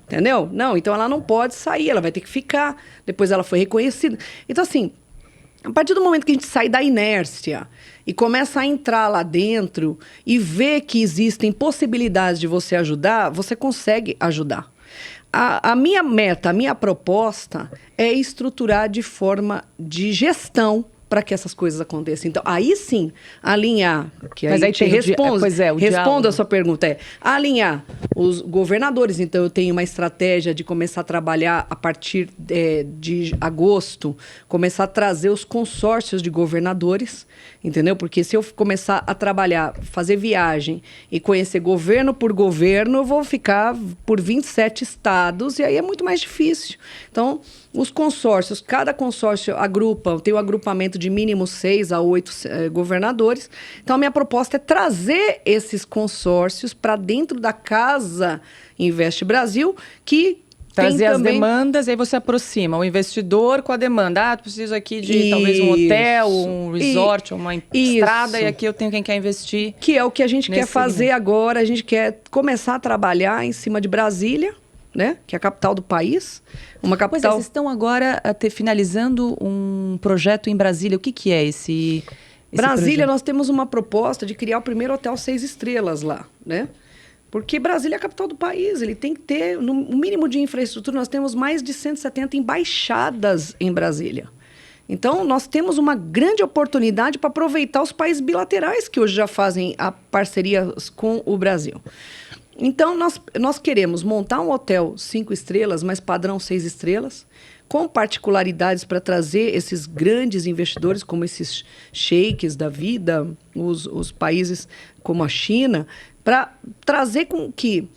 Entendeu? Não, então ela não pode sair, ela vai ter que ficar. Depois ela foi reconhecida. Então, assim, a partir do momento que a gente sai da inércia e começa a entrar lá dentro e ver que existem possibilidades de você ajudar, você consegue ajudar. A minha meta, a minha proposta é estruturar de forma de gestão para que essas coisas aconteçam. Então, aí sim, alinhar, que Mas aí te tem respondo, o respondo diálogo. a sua pergunta, alinhar os governadores. Então, eu tenho uma estratégia de começar a trabalhar a partir de agosto, começar a trazer os consórcios de governadores, entendeu? Porque se eu começar a trabalhar, fazer viagem e conhecer governo por governo, eu vou ficar por 27 estados e aí é muito mais difícil. Então, os consórcios, cada consórcio agrupa, tem um agrupamento de mínimo 6 a 8 governadores. Então, a minha proposta é trazer esses consórcios para dentro da Casa Investe Brasil, que trazer tem as também demandas, aí você aproxima o investidor com a demanda. Preciso aqui de talvez um hotel, um resort, uma estrada, e aqui eu tenho quem quer investir. Que é o que a gente quer nesse fazer segmento. agora. A gente quer começar a trabalhar em cima de Brasília, né? Que é a capital do país. Uma Pois é, capital... vocês estão agora finalizando um projeto em Brasília. O que é esse Brasília, projeto? nós temos uma proposta de criar o primeiro hotel 6 estrelas lá, né? Porque Brasília é a capital do país, ele tem que ter no mínimo de infraestrutura. Nós temos mais de 170 embaixadas em Brasília. Então, nós temos uma grande oportunidade para aproveitar os países bilaterais que hoje já fazem a parcerias com o Brasil. Então, nós queremos montar um hotel 5 estrelas, mas padrão 6 estrelas, com particularidades para trazer esses grandes investidores, como esses sheiks da vida, os países como a China, para trazer com que,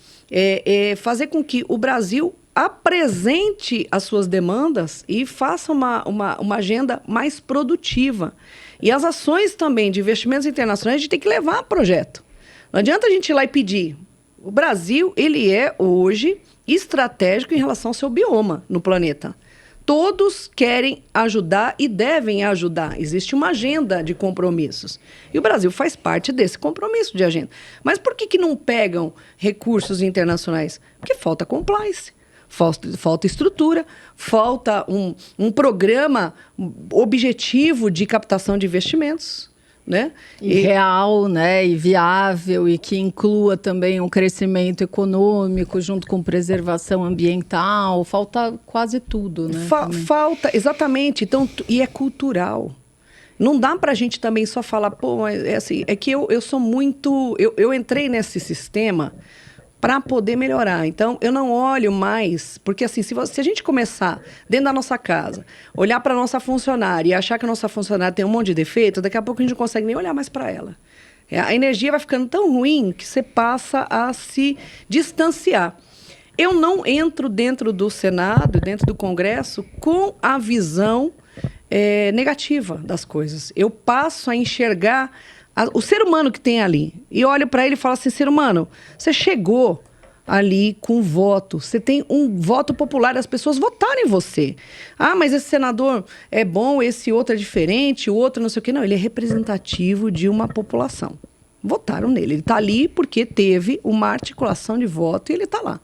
fazer com que o Brasil apresente as suas demandas e faça uma agenda mais produtiva. E as ações também de investimentos internacionais, a gente tem que levar projeto. Não adianta a gente ir lá e pedir. O Brasil, ele é hoje estratégico em relação ao seu bioma no planeta. Todos querem ajudar e devem ajudar. Existe uma agenda de compromissos. E o Brasil faz parte desse compromisso de agenda. Mas por que não pegam recursos internacionais? Porque falta compliance, falta estrutura, falta um programa objetivo de captação de investimentos. Né? E real, né? E viável, e que inclua também um crescimento econômico junto com preservação ambiental. Falta quase tudo, né? Falta, exatamente. Então, e é cultural. Não dá para a gente também só falar, pô, é que eu sou muito... Eu entrei nesse sistema para poder melhorar. Então, eu não olho mais... Porque, assim, se a gente começar dentro da nossa casa, olhar para a nossa funcionária e achar que a nossa funcionária tem um monte de defeito, daqui a pouco a gente não consegue nem olhar mais para ela. A energia vai ficando tão ruim que você passa a se distanciar. Eu não entro dentro do Senado, dentro do Congresso, com a visão negativa das coisas. Eu passo a enxergar o ser humano que tem ali. E olho para ele e falo assim, ser humano, você chegou ali com voto. Você tem um voto popular, as pessoas votaram em você. Ah, mas esse senador é bom, esse outro é diferente, o outro não sei o quê. Não, ele é representativo de uma população. Votaram nele. Ele está ali porque teve uma articulação de voto e ele está lá.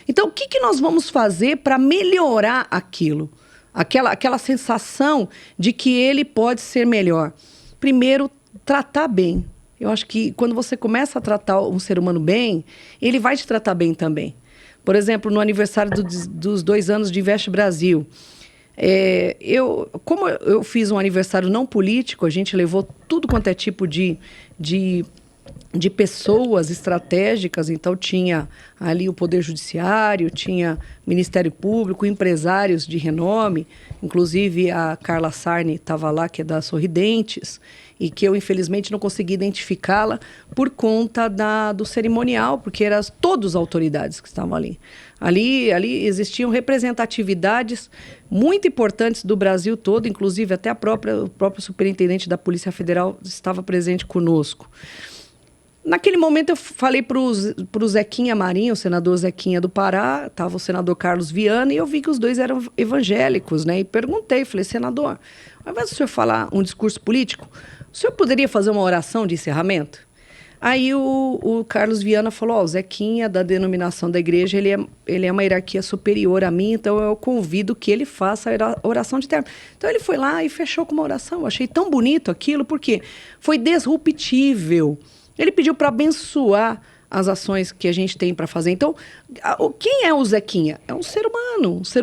Então, o que nós vamos fazer para melhorar aquilo? Aquela sensação de que ele pode ser melhor. Primeiro, tratar bem. Eu acho que quando você começa a tratar um ser humano bem, ele vai te tratar bem também. Por exemplo, no aniversário dos 2 anos de Investe Brasil, como eu fiz um aniversário não político, a gente levou tudo quanto é tipo de pessoas estratégicas, então tinha ali o Poder Judiciário, tinha Ministério Público, empresários de renome, inclusive a Carla Sarni estava lá, que é da Sorridentes, e que eu, infelizmente, não consegui identificá-la por conta do cerimonial, porque eram todas as autoridades que estavam ali. Ali existiam representatividades muito importantes do Brasil todo, inclusive até o próprio superintendente da Polícia Federal estava presente conosco. Naquele momento eu falei para o Zequinha Marinho, o senador Zequinha do Pará, estava o senador Carlos Viana, e eu vi que os dois eram evangélicos, né? E perguntei, falei, senador, ao invés do senhor falar um discurso político, o senhor poderia fazer uma oração de encerramento? Aí o Carlos Viana falou, o Zequinha, da denominação da igreja, ele é uma hierarquia superior a mim, então eu convido que ele faça a oração de término. Então ele foi lá e fechou com uma oração. Eu achei tão bonito aquilo, porque foi disruptível. Ele pediu para abençoar as ações que a gente tem para fazer. Então, quem é o Zequinha? É um ser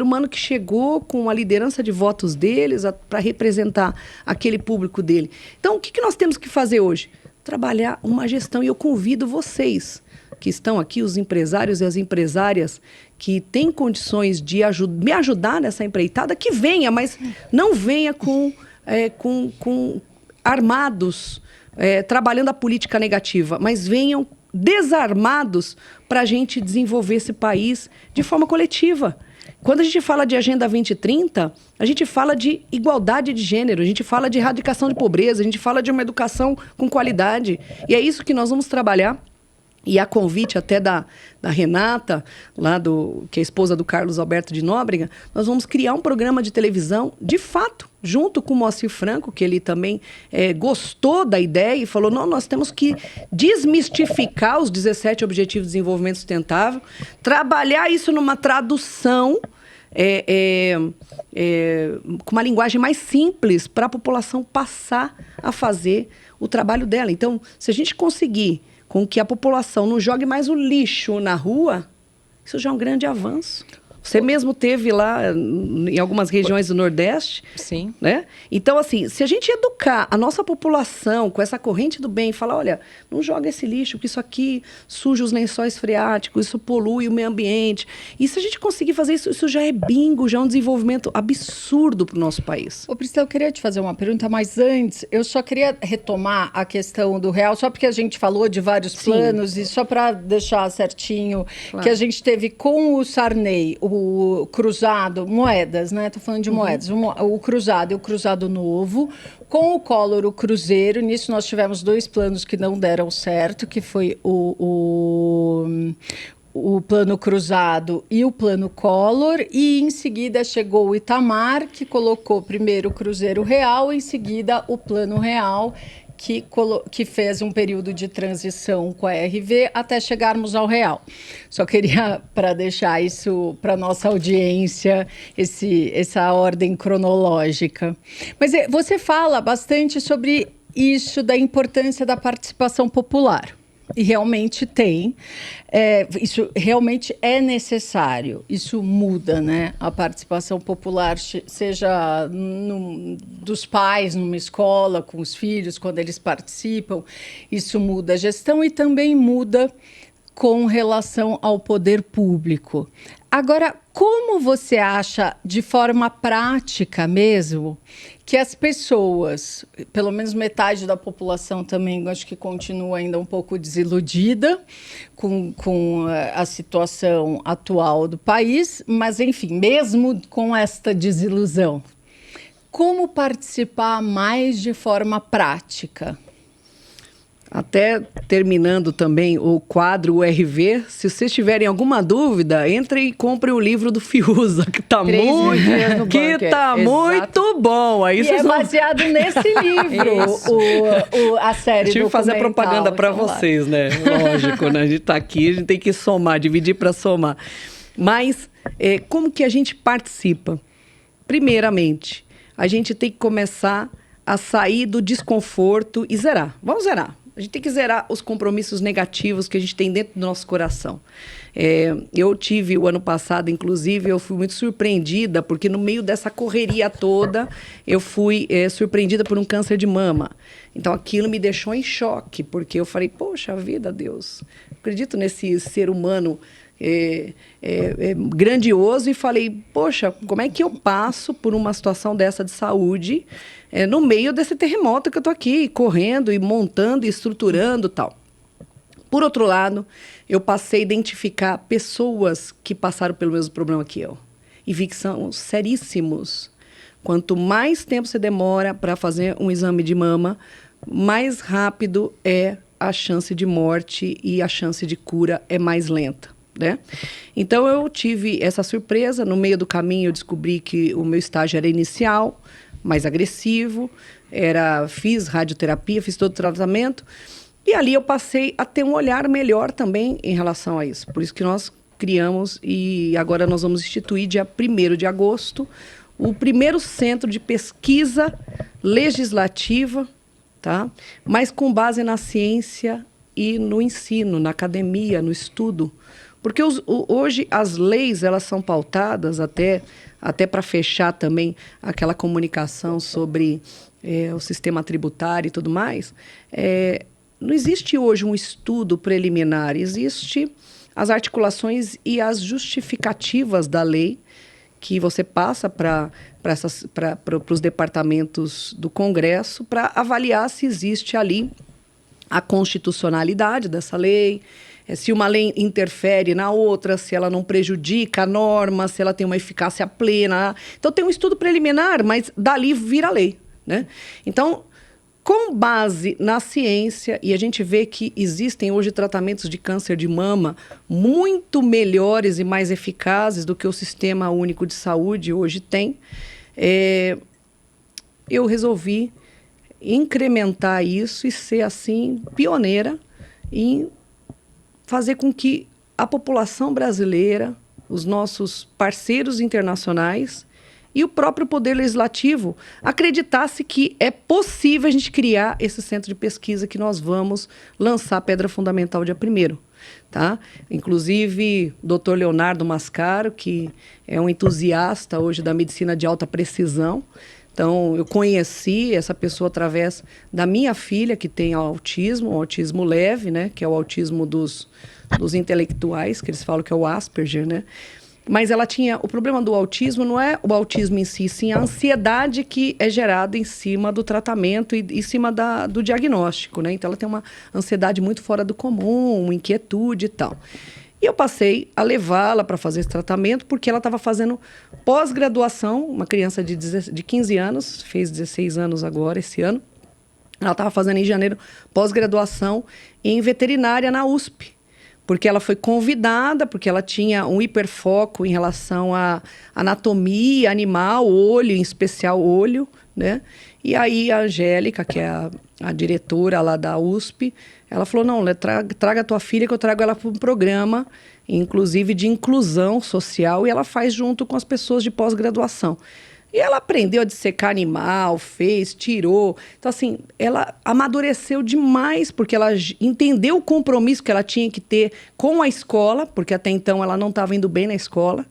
humano que chegou com a liderança de votos deles para representar aquele público dele. Então, o que nós temos que fazer hoje? Trabalhar uma gestão. E eu convido vocês que estão aqui, os empresários e as empresárias que têm condições de me ajudar nessa empreitada, que venha, mas não venha com armados, trabalhando a política negativa, mas venham desarmados para a gente desenvolver esse país de forma coletiva. Quando a gente fala de Agenda 2030, a gente fala de igualdade de gênero, a gente fala de erradicação de pobreza, a gente fala de uma educação com qualidade. E é isso que nós vamos trabalhar. E a convite até da Renata, que é a esposa do Carlos Alberto de Nóbrega, nós vamos criar um programa de televisão, de fato, junto com o Moacir Franco, que ele também gostou da ideia e falou, não, nós temos que desmistificar os 17 Objetivos de Desenvolvimento Sustentável, trabalhar isso numa tradução com uma linguagem mais simples para a população passar a fazer o trabalho dela. Então, se a gente conseguir com que a população não jogue mais o lixo na rua, isso já é um grande avanço. Você mesmo teve lá em algumas regiões do Nordeste. Sim. Né? Então, assim, se a gente educar a nossa população com essa corrente do bem, falar, olha, não joga esse lixo, porque isso aqui suja os lençóis freáticos, isso polui o meio ambiente. E se a gente conseguir fazer isso, isso já é bingo, já é um desenvolvimento absurdo para o nosso país. Ô, Priscila, eu queria te fazer uma pergunta, mas antes, eu só queria retomar a questão do real, só porque a gente falou de vários planos, e só para deixar certinho, claro, que a gente teve com o Sarney, o cruzado, moedas, né? Estou falando de moedas. O cruzado e o cruzado novo. Com o Collor, o cruzeiro. Nisso nós tivemos 2 planos que não deram certo, que foi o plano cruzado e o plano Collor. E em seguida chegou o Itamar, que colocou primeiro o cruzeiro real, em seguida o plano real, que fez um período de transição com a RV até chegarmos ao real. Só queria, para deixar isso para a nossa audiência, essa ordem cronológica. Mas você fala bastante sobre isso, da importância da participação popular. E realmente tem. Isso realmente é necessário. Isso muda, né? A participação popular, seja dos pais numa escola, com os filhos, quando eles participam, isso muda a gestão e também muda com relação ao poder público. Agora, como você acha, de forma prática mesmo, que as pessoas, pelo menos metade da população também, acho que continua ainda um pouco desiludida com a situação atual do país, mas, enfim, mesmo com esta desilusão, como participar mais de forma prática? Até terminando também o quadro URV, se vocês tiverem alguma dúvida, entrem e comprem o livro do Fiuza, que está muito bom. Aí e baseado nesse livro, a série tive que fazer propaganda para vocês, né? Lógico, né? A gente está aqui, a gente tem que somar, dividir para somar. Mas como que a gente participa? Primeiramente, a gente tem que começar a sair do desconforto e zerar. Vamos zerar. A gente tem que zerar os compromissos negativos que a gente tem dentro do nosso coração. Eu tive, o ano passado, inclusive, eu fui muito surpreendida, porque no meio dessa correria toda, eu fui surpreendida por um câncer de mama. Então, aquilo me deixou em choque, porque eu falei, poxa vida, Deus, acredito nesse ser humano grandioso, e falei, poxa, como é que eu passo por uma situação dessa de saúde no meio desse terremoto que eu estou aqui, correndo e montando e estruturando e tal. Por outro lado, eu passei a identificar pessoas que passaram pelo mesmo problema que eu e vi que são seríssimos. Quanto mais tempo você demora para fazer um exame de mama, mais rápido é a chance de morte e a chance de cura é mais lenta, né? Então, eu tive essa surpresa. No meio do caminho, eu descobri que o meu estágio era inicial, mais agressivo, fiz radioterapia, fiz todo o tratamento, e ali eu passei a ter um olhar melhor também em relação a isso. Por isso que nós criamos, e agora nós vamos instituir, dia 1º de agosto, o primeiro centro de pesquisa legislativa, tá? Mas com base na ciência e no ensino, na academia, no estudo. Porque hoje as leis, elas são pautadas, até para fechar também aquela comunicação sobre o sistema tributário e tudo mais, não existe hoje um estudo preliminar, existe as articulações e as justificativas da lei que você passa para os departamentos do Congresso para avaliar se existe ali a constitucionalidade dessa lei, se uma lei interfere na outra, se ela não prejudica a norma, se ela tem uma eficácia plena. Então, tem um estudo preliminar, mas dali vira lei, né? Então, com base na ciência, e a gente vê que existem hoje tratamentos de câncer de mama muito melhores e mais eficazes do que o Sistema Único de Saúde hoje tem, eu resolvi incrementar isso e ser, assim, pioneira em fazer com que a população brasileira, os nossos parceiros internacionais e o próprio Poder Legislativo acreditasse que é possível a gente criar esse centro de pesquisa que nós vamos lançar a pedra fundamental dia 1º. Tá? Inclusive, o Dr. Leonardo Mascaro, que é um entusiasta hoje da medicina de alta precisão. Então, eu conheci essa pessoa através da minha filha, que tem autismo, um autismo leve, né? Que é o autismo dos intelectuais, que eles falam que é o Asperger, né? Mas ela tinha... O problema do autismo não é o autismo em si, sim a ansiedade que é gerada em cima do tratamento e em cima do diagnóstico, né? Então, ela tem uma ansiedade muito fora do comum, uma inquietude e tal. E eu passei a levá-la para fazer esse tratamento, porque ela estava fazendo pós-graduação, uma criança de 15 anos, fez 16 anos agora, esse ano. Ela estava fazendo em janeiro pós-graduação em veterinária na USP, porque ela foi convidada, porque ela tinha um hiperfoco em relação à anatomia animal, olho, em especial olho, né? E aí a Angélica, que é a diretora lá da USP, ela falou, não, traga a tua filha que eu trago ela para um programa, inclusive de inclusão social, e ela faz junto com as pessoas de pós-graduação. E ela aprendeu a dissecar animal, fez, tirou. Então, assim, ela amadureceu demais, porque ela entendeu o compromisso que ela tinha que ter com a escola, porque até então ela não estava indo bem na escola,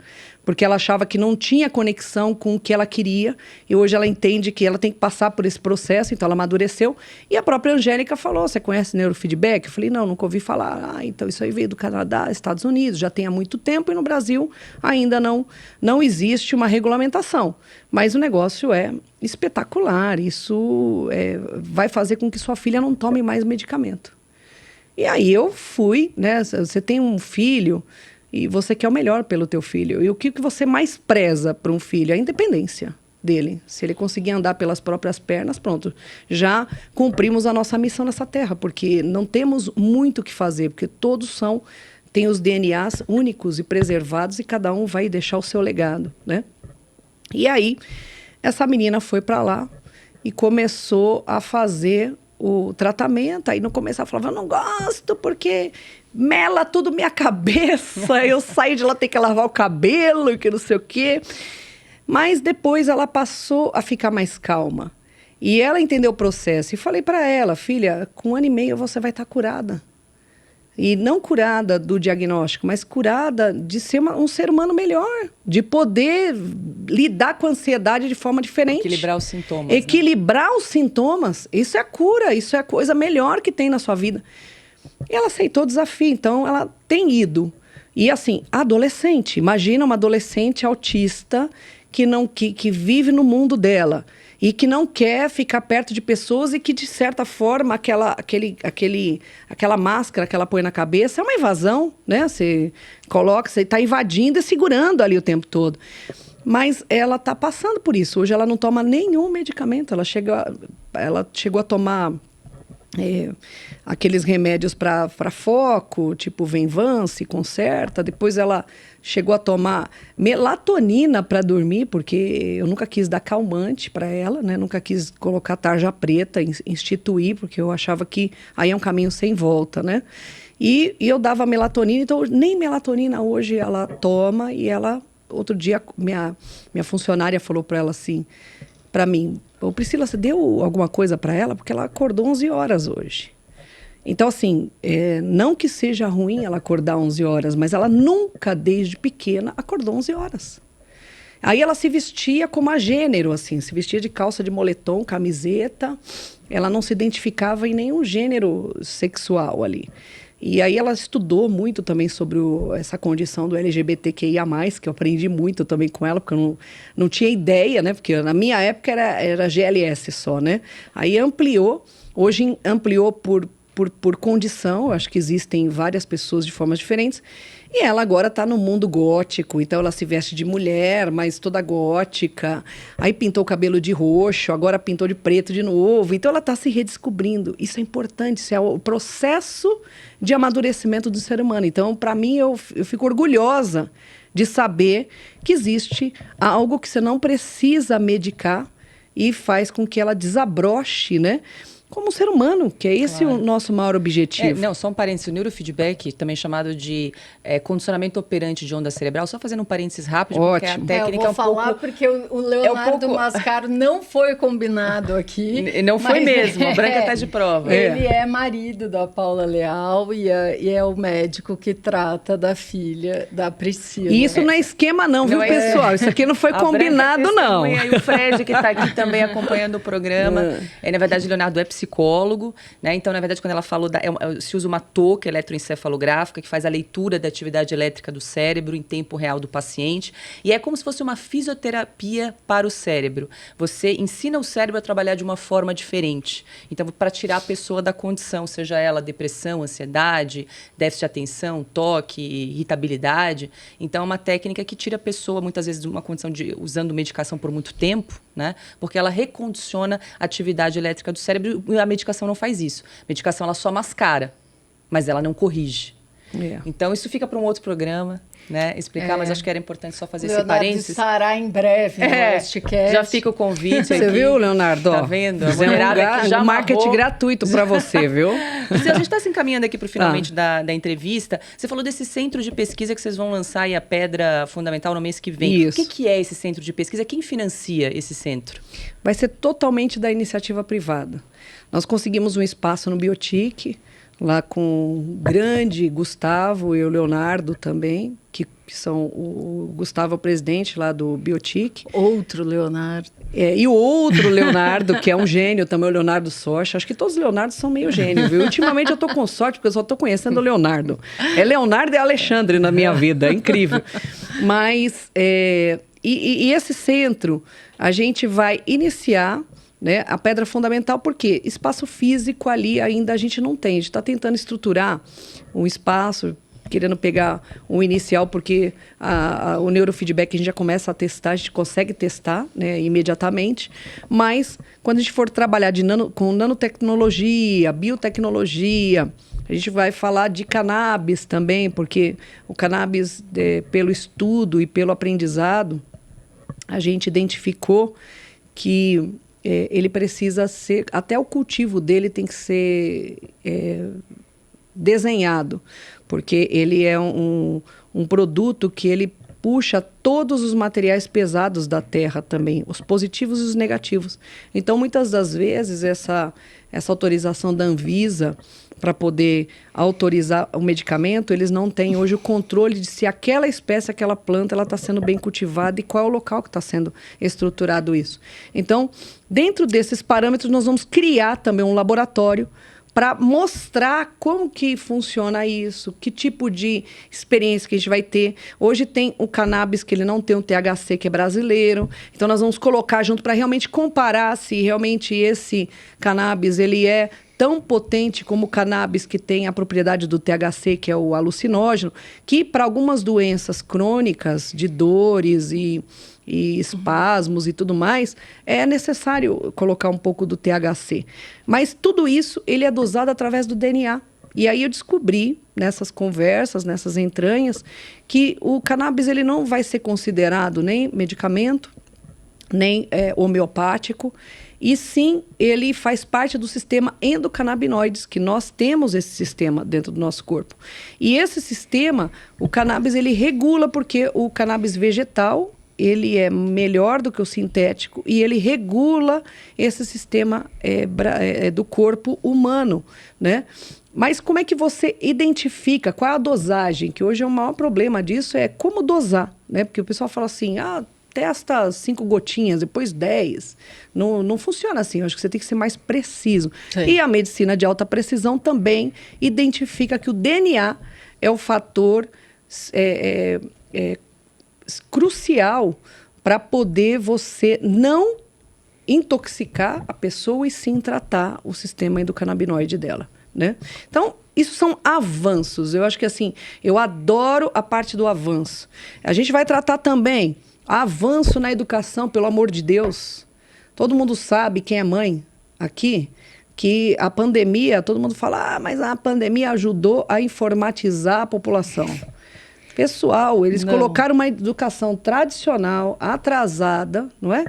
porque ela achava que não tinha conexão com o que ela queria, e hoje ela entende que ela tem que passar por esse processo, então ela amadureceu. E a própria Angélica falou, você conhece neurofeedback? Eu falei, não, nunca ouvi falar. Ah, então isso aí veio do Canadá, Estados Unidos, já tem há muito tempo, e no Brasil ainda não existe uma regulamentação. Mas o negócio é espetacular, isso vai fazer com que sua filha não tome mais medicamento. E aí eu fui, né, você tem um filho... E você quer o melhor pelo teu filho. E o que você mais preza para um filho? A independência dele. Se ele conseguir andar pelas próprias pernas, pronto. Já cumprimos a nossa missão nessa terra, porque não temos muito o que fazer, porque todos têm os DNAs únicos e preservados e cada um vai deixar o seu legado, né? E aí, essa menina foi para lá e começou a fazer o tratamento. Aí no começo ela falava, eu não gosto porque... mela tudo minha cabeça, eu saio de lá, tenho que lavar o cabelo e que não sei o quê. Mas depois ela passou a ficar mais calma. E ela entendeu o processo. E falei para ela, filha, com 1 ano e meio você vai estar curada. E não curada do diagnóstico, mas curada de ser um ser humano melhor. De poder lidar com a ansiedade de forma diferente. Equilibrar os sintomas. Equilibrar os sintomas. Isso é a cura, isso é a coisa melhor que tem na sua vida. E ela aceitou o desafio, então ela tem ido. E assim, adolescente, imagina uma adolescente autista que vive no mundo dela e que não quer ficar perto de pessoas e que, de certa forma, aquela máscara que ela põe na cabeça é uma invasão, né? Você coloca, você está invadindo e segurando ali o tempo todo. Mas ela está passando por isso. Hoje ela não toma nenhum medicamento. Ela chegou a tomar aqueles remédios para foco, tipo Venvance, Concerta. Depois ela chegou a tomar melatonina para dormir, porque eu nunca quis dar calmante para ela, né? Nunca quis colocar tarja preta, instituir, porque eu achava que aí é um caminho sem volta, né? E eu dava melatonina, então nem melatonina hoje ela toma. E ela, outro dia, minha funcionária falou para ela assim, para mim: "Ô, Priscila, você deu alguma coisa para ela? Porque ela acordou 11 horas hoje." Então, assim, não que seja ruim ela acordar 11 horas, mas ela nunca, desde pequena, acordou 11 horas. Aí ela se vestia como a gênero, assim, se vestia de calça de moletom, camiseta. Ela não se identificava em nenhum gênero sexual ali. E aí ela estudou muito também sobre essa condição do LGBTQIA+, que eu aprendi muito também com ela, porque eu não tinha ideia, né? Porque na minha época era GLS só, né? Aí ampliou, hoje ampliou por condição. Eu acho que existem várias pessoas de formas diferentes. E ela agora está no mundo gótico, então ela se veste de mulher, mas toda gótica. Aí pintou o cabelo de roxo, agora pintou de preto de novo. Então ela está se redescobrindo. Isso é importante, isso é o processo de amadurecimento do ser humano. Então, para mim, eu fico orgulhosa de saber que existe algo que você não precisa medicar e faz com que ela desabroche, né? Como um ser humano, que é esse o nosso maior objetivo. Não, só um parênteses. O neurofeedback, também chamado de condicionamento operante de onda cerebral, só fazendo um parênteses rápido, Ótimo. porque a técnica eu vou falar porque o Leonardo Mascaro não foi combinado aqui. Não foi mesmo, a Branca está de prova. Ele é marido da Paula Leal e é o médico que trata da filha da Priscila. E isso não é esquema não, viu, pessoal? Isso aqui não foi combinado, não. E o Fred, que está aqui também acompanhando o programa. Na verdade, o Leonardo é psicólogo, né? Então, na verdade, quando ela falou, se usa uma touca eletroencefalográfica que faz a leitura da atividade elétrica do cérebro em tempo real do paciente. E é como se fosse uma fisioterapia para o cérebro. Você ensina o cérebro a trabalhar de uma forma diferente. Então, para tirar a pessoa da condição, seja ela depressão, ansiedade, déficit de atenção, toque, irritabilidade. Então, é uma técnica que tira a pessoa, muitas vezes, de uma condição de usando medicação por muito tempo, né? Porque ela recondiciona a atividade elétrica do cérebro. A medicação não faz isso. A medicação ela só mascara, mas ela não corrige. Então, isso fica para um outro programa, né? Explicar, mas acho que era importante só fazer esse parênteses. Estará em breve no Westcast. Já fica o convite aqui. Você viu, Leonardo? Tá vendo? Um marketing gratuito para você, viu? A gente está se encaminhando aqui para o finalmente da entrevista. Você falou desse centro de pesquisa que vocês vão lançar aí a Pedra Fundamental no mês que vem. Isso. O que é esse centro de pesquisa? Quem financia esse centro? Vai ser totalmente da iniciativa privada. Nós conseguimos um espaço no Biotic, lá com o grande Gustavo e o Leonardo também, que são o Gustavo é o presidente lá do Biotic. Outro Leonardo. E o outro Leonardo, que é um gênio também, o Leonardo Socha. Acho que todos os Leonardos são meio gênio, viu? Ultimamente eu tô com sorte, porque eu só tô conhecendo o Leonardo. É Leonardo e Alexandre na minha vida, é incrível. Mas, e esse centro, a gente vai iniciar, né, a Pedra Fundamental, porque espaço físico ali ainda a gente não tem. A gente está tentando estruturar um espaço, querendo pegar um inicial, porque o neurofeedback a gente já começa a testar, a gente consegue testar, né, imediatamente, mas quando a gente for trabalhar com nanotecnologia, biotecnologia, a gente vai falar de cannabis também, porque o cannabis, pelo estudo e pelo aprendizado, a gente identificou que ele precisa ser, até o cultivo dele tem que ser desenhado, porque ele é um produto que ele puxa todos os materiais pesados da terra também, os positivos e os negativos. Então, muitas das vezes, essa autorização da Anvisa para poder autorizar o medicamento, eles não têm hoje o controle de se aquela espécie, aquela planta, ela está sendo bem cultivada e qual é o local que está sendo estruturado isso. Então, dentro desses parâmetros, nós vamos criar também um laboratório para mostrar como que funciona isso, que tipo de experiência que a gente vai ter. Hoje tem o cannabis, que ele não tem um THC, que é brasileiro. Então, nós vamos colocar junto para realmente comparar se realmente esse cannabis ele é tão potente como o cannabis que tem a propriedade do THC, que é o alucinógeno, que para algumas doenças crônicas, de dores e e espasmos e tudo mais, é necessário colocar um pouco do THC. Mas tudo isso, ele é dosado através do DNA. E aí eu descobri, nessas conversas, nessas entranhas, que o cannabis ele não vai ser considerado nem medicamento, nem homeopático, e sim, ele faz parte do sistema endocannabinoides, que nós temos esse sistema dentro do nosso corpo. E esse sistema, o cannabis, ele regula, porque o cannabis vegetal, ele é melhor do que o sintético, e ele regula esse sistema do corpo humano, né? Mas como é que você identifica qual é a dosagem? Que hoje é o maior problema disso, é como dosar, né? Porque o pessoal fala assim, testa 5 gotinhas, depois 10. Não funciona assim, eu acho que você tem que ser mais preciso. Sim. E a medicina de alta precisão também identifica que o DNA é o fator crucial para poder você não intoxicar a pessoa e sim tratar o sistema endocannabinoide dela, né? Então, isso são avanços. Eu acho que assim, eu adoro a parte do avanço. A gente vai tratar também avanço na educação, pelo amor de Deus. Todo mundo sabe, quem é mãe aqui, que a pandemia, todo mundo fala, mas a pandemia ajudou a informatizar a população. Pessoal, eles colocaram uma educação tradicional, atrasada, não é?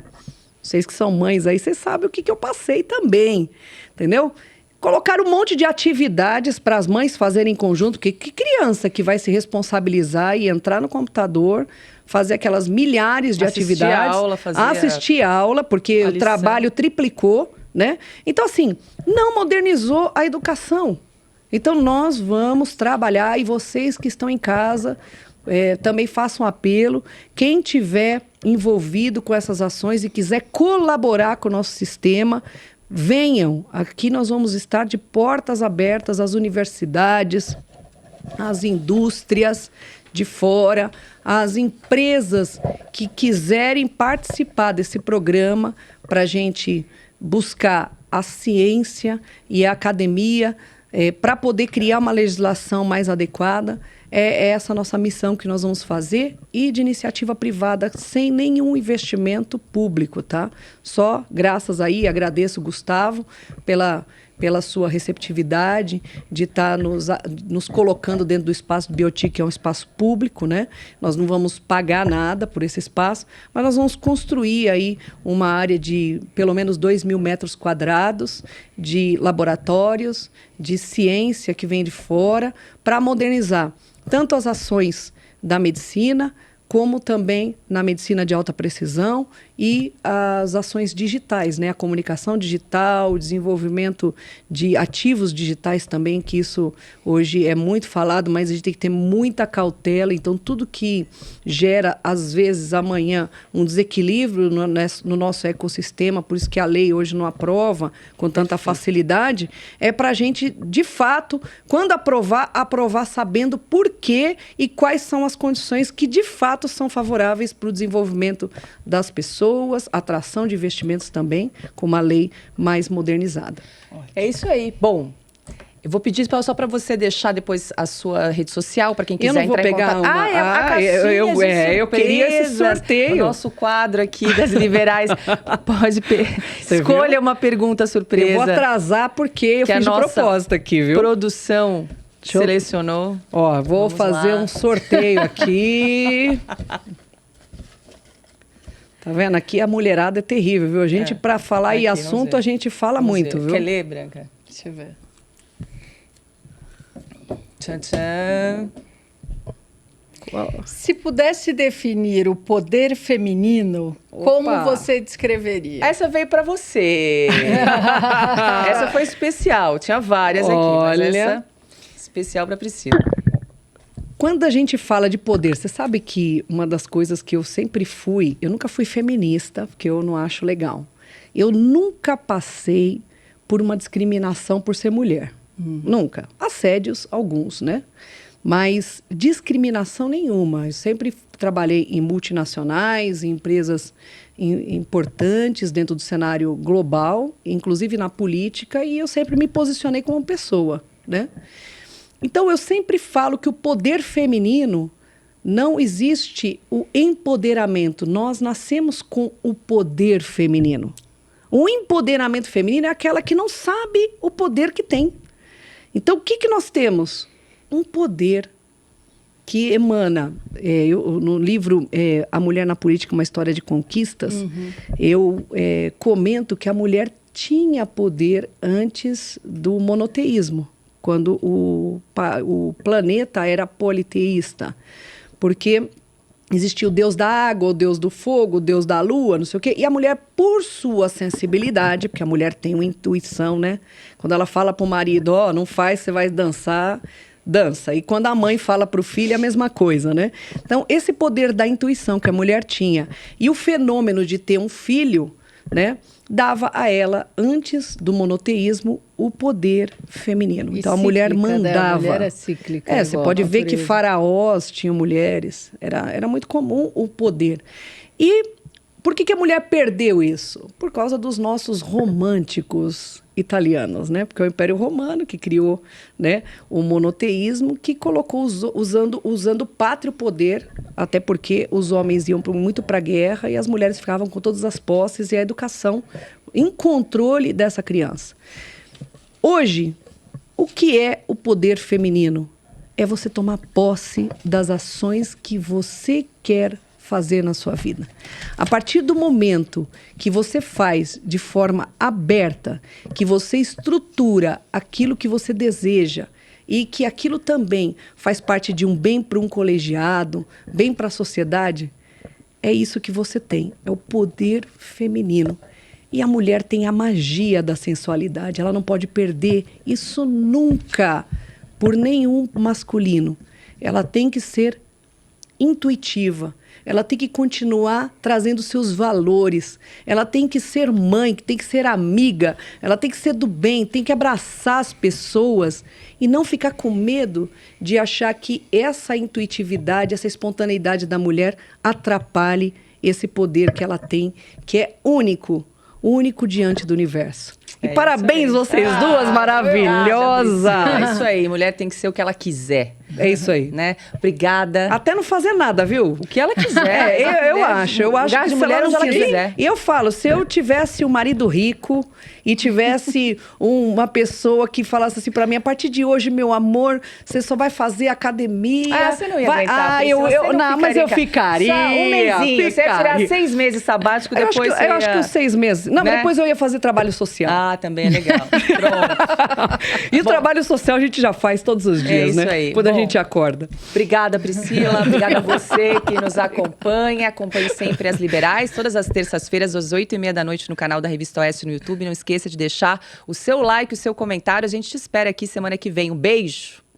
Vocês que são mães aí, vocês sabem o que eu passei também, entendeu? Colocaram um monte de atividades para as mães fazerem em conjunto, porque que criança que vai se responsabilizar e entrar no computador, fazer aquelas milhares de atividades, assistir aula, porque o trabalho triplicou, né? Então, assim, não modernizou a educação. Então, nós vamos trabalhar, e vocês que estão em casa, também façam apelo. Quem tiver envolvido com essas ações e quiser colaborar com o nosso sistema, venham. Aqui nós vamos estar de portas abertas às universidades, às indústrias de fora, às empresas que quiserem participar desse programa para a gente buscar a ciência e a academia para poder criar uma legislação mais adequada. É essa a nossa missão que nós vamos fazer, e de iniciativa privada, sem nenhum investimento público, tá? Só graças aí, agradeço, Gustavo, pela sua receptividade, de estar nos colocando dentro do espaço do Biotic, que é um espaço público, né? Nós não vamos pagar nada por esse espaço, mas nós vamos construir aí uma área de pelo menos 2.000 metros quadrados de laboratórios, de ciência que vem de fora, para modernizar tanto as ações da medicina, como também na medicina de alta precisão e as ações digitais, né? A comunicação digital, o desenvolvimento de ativos digitais também, que isso hoje é muito falado, mas a gente tem que ter muita cautela. Então, tudo que gera, às vezes, amanhã, um desequilíbrio no nosso ecossistema, por isso que a lei hoje não aprova com tanta facilidade, é para a gente, de fato, quando aprovar sabendo por quê e quais são as condições que, de fato, são favoráveis para o desenvolvimento das pessoas, atração de investimentos também, com uma lei mais modernizada. É isso aí. Bom, eu vou pedir só para você deixar depois a sua rede social, para quem quiser entrar em contato. Eu queria esse sorteio. O nosso quadro aqui das liberais. Escolha uma pergunta surpresa. Eu vou atrasar porque eu fiz de propósito aqui, viu? Produção selecionou. Ó, vou fazer um sorteio aqui. Tá vendo? Aqui a mulherada é terrível, viu? A gente, para falar em assunto, a gente fala muito, viu? Quer ler, Branca? Deixa eu ver. Tchan, tchan. Se pudesse definir o poder feminino, como você descreveria? Essa veio para você. Essa foi especial. Tinha várias aqui, mas essa especial para Priscila. Quando a gente fala de poder, você sabe que uma das coisas que eu sempre fui, eu nunca fui feminista, porque eu não acho legal. Eu nunca passei por uma discriminação por ser mulher. Nunca. Assédios, alguns, né? Mas discriminação nenhuma. Eu sempre trabalhei em multinacionais, em empresas importantes dentro do cenário global, inclusive na política, e eu sempre me posicionei como pessoa, né? Então, eu sempre falo que o poder feminino não existe o empoderamento. Nós nascemos com o poder feminino. O empoderamento feminino é aquela que não sabe o poder que tem. Então, o que nós temos? Um poder que emana. No livro A Mulher na Política, uma História de Conquistas, eu comento que a mulher tinha poder antes do monoteísmo, quando o planeta era politeísta. Porque existia o deus da água, o deus do fogo, o deus da lua, não sei o quê. E a mulher, por sua sensibilidade, porque a mulher tem uma intuição, né? Quando ela fala para o marido, não faz, você vai dançar, dança. E quando a mãe fala para o filho, é a mesma coisa, né? Então, esse poder da intuição que a mulher tinha e o fenômeno de ter um filho, né, dava a ela, antes do monoteísmo, o poder feminino. Então, a mulher mandava. A mulher é cíclica. Você pode ver que faraós tinham mulheres. Era muito comum o poder. E por que a mulher perdeu isso? Por causa dos nossos românticos italianos, né? Porque é o Império Romano que criou, né, o monoteísmo, que colocou usando o pátrio poder, até porque os homens iam muito para a guerra e as mulheres ficavam com todas as posses e a educação em controle dessa criança. Hoje, o que é o poder feminino? É você tomar posse das ações que você quer fazer na sua vida. A partir do momento que você faz de forma aberta, que você estrutura aquilo que você deseja e que aquilo também faz parte de um bem para um colegiado, bem para a sociedade, é isso que você tem, é o poder feminino. E a mulher tem a magia da sensualidade, ela não pode perder isso nunca por nenhum masculino. Ela tem que ser intuitiva, ela tem que continuar trazendo seus valores, ela tem que ser mãe, tem que ser amiga, ela tem que ser do bem, tem que abraçar as pessoas e não ficar com medo de achar que essa intuitividade, essa espontaneidade da mulher atrapalhe esse poder que ela tem, que é único diante do universo. E parabéns vocês duas, maravilhosas! É isso aí, mulher tem que ser o que ela quiser. É isso aí. Né? Obrigada. Até não fazer nada, viu? O que ela quiser. Eu acho lugar que de se mulher ela onde não ela quiser. E eu falo, se eu tivesse um marido rico e tivesse uma pessoa que falasse assim pra mim, a partir de hoje, meu amor, você só vai fazer academia. Você não ia aguentar. Mas eu ficaria. Só um mesinho. Você ia tirar 6 meses sabático, depois eu acho que os 6 meses. Não, né? Depois eu ia fazer trabalho social. Também é legal. Pronto. E o trabalho social a gente já faz todos os dias, isso né? aí. Quando a gente acorda. Obrigada, Priscila. Obrigada a você que nos acompanha. Acompanhe sempre as Liberais, todas as terças-feiras, às 8h30 da noite, no canal da Revista Oeste no YouTube. Não esqueça de deixar o seu like, o seu comentário. A gente te espera aqui semana que vem. Um beijo!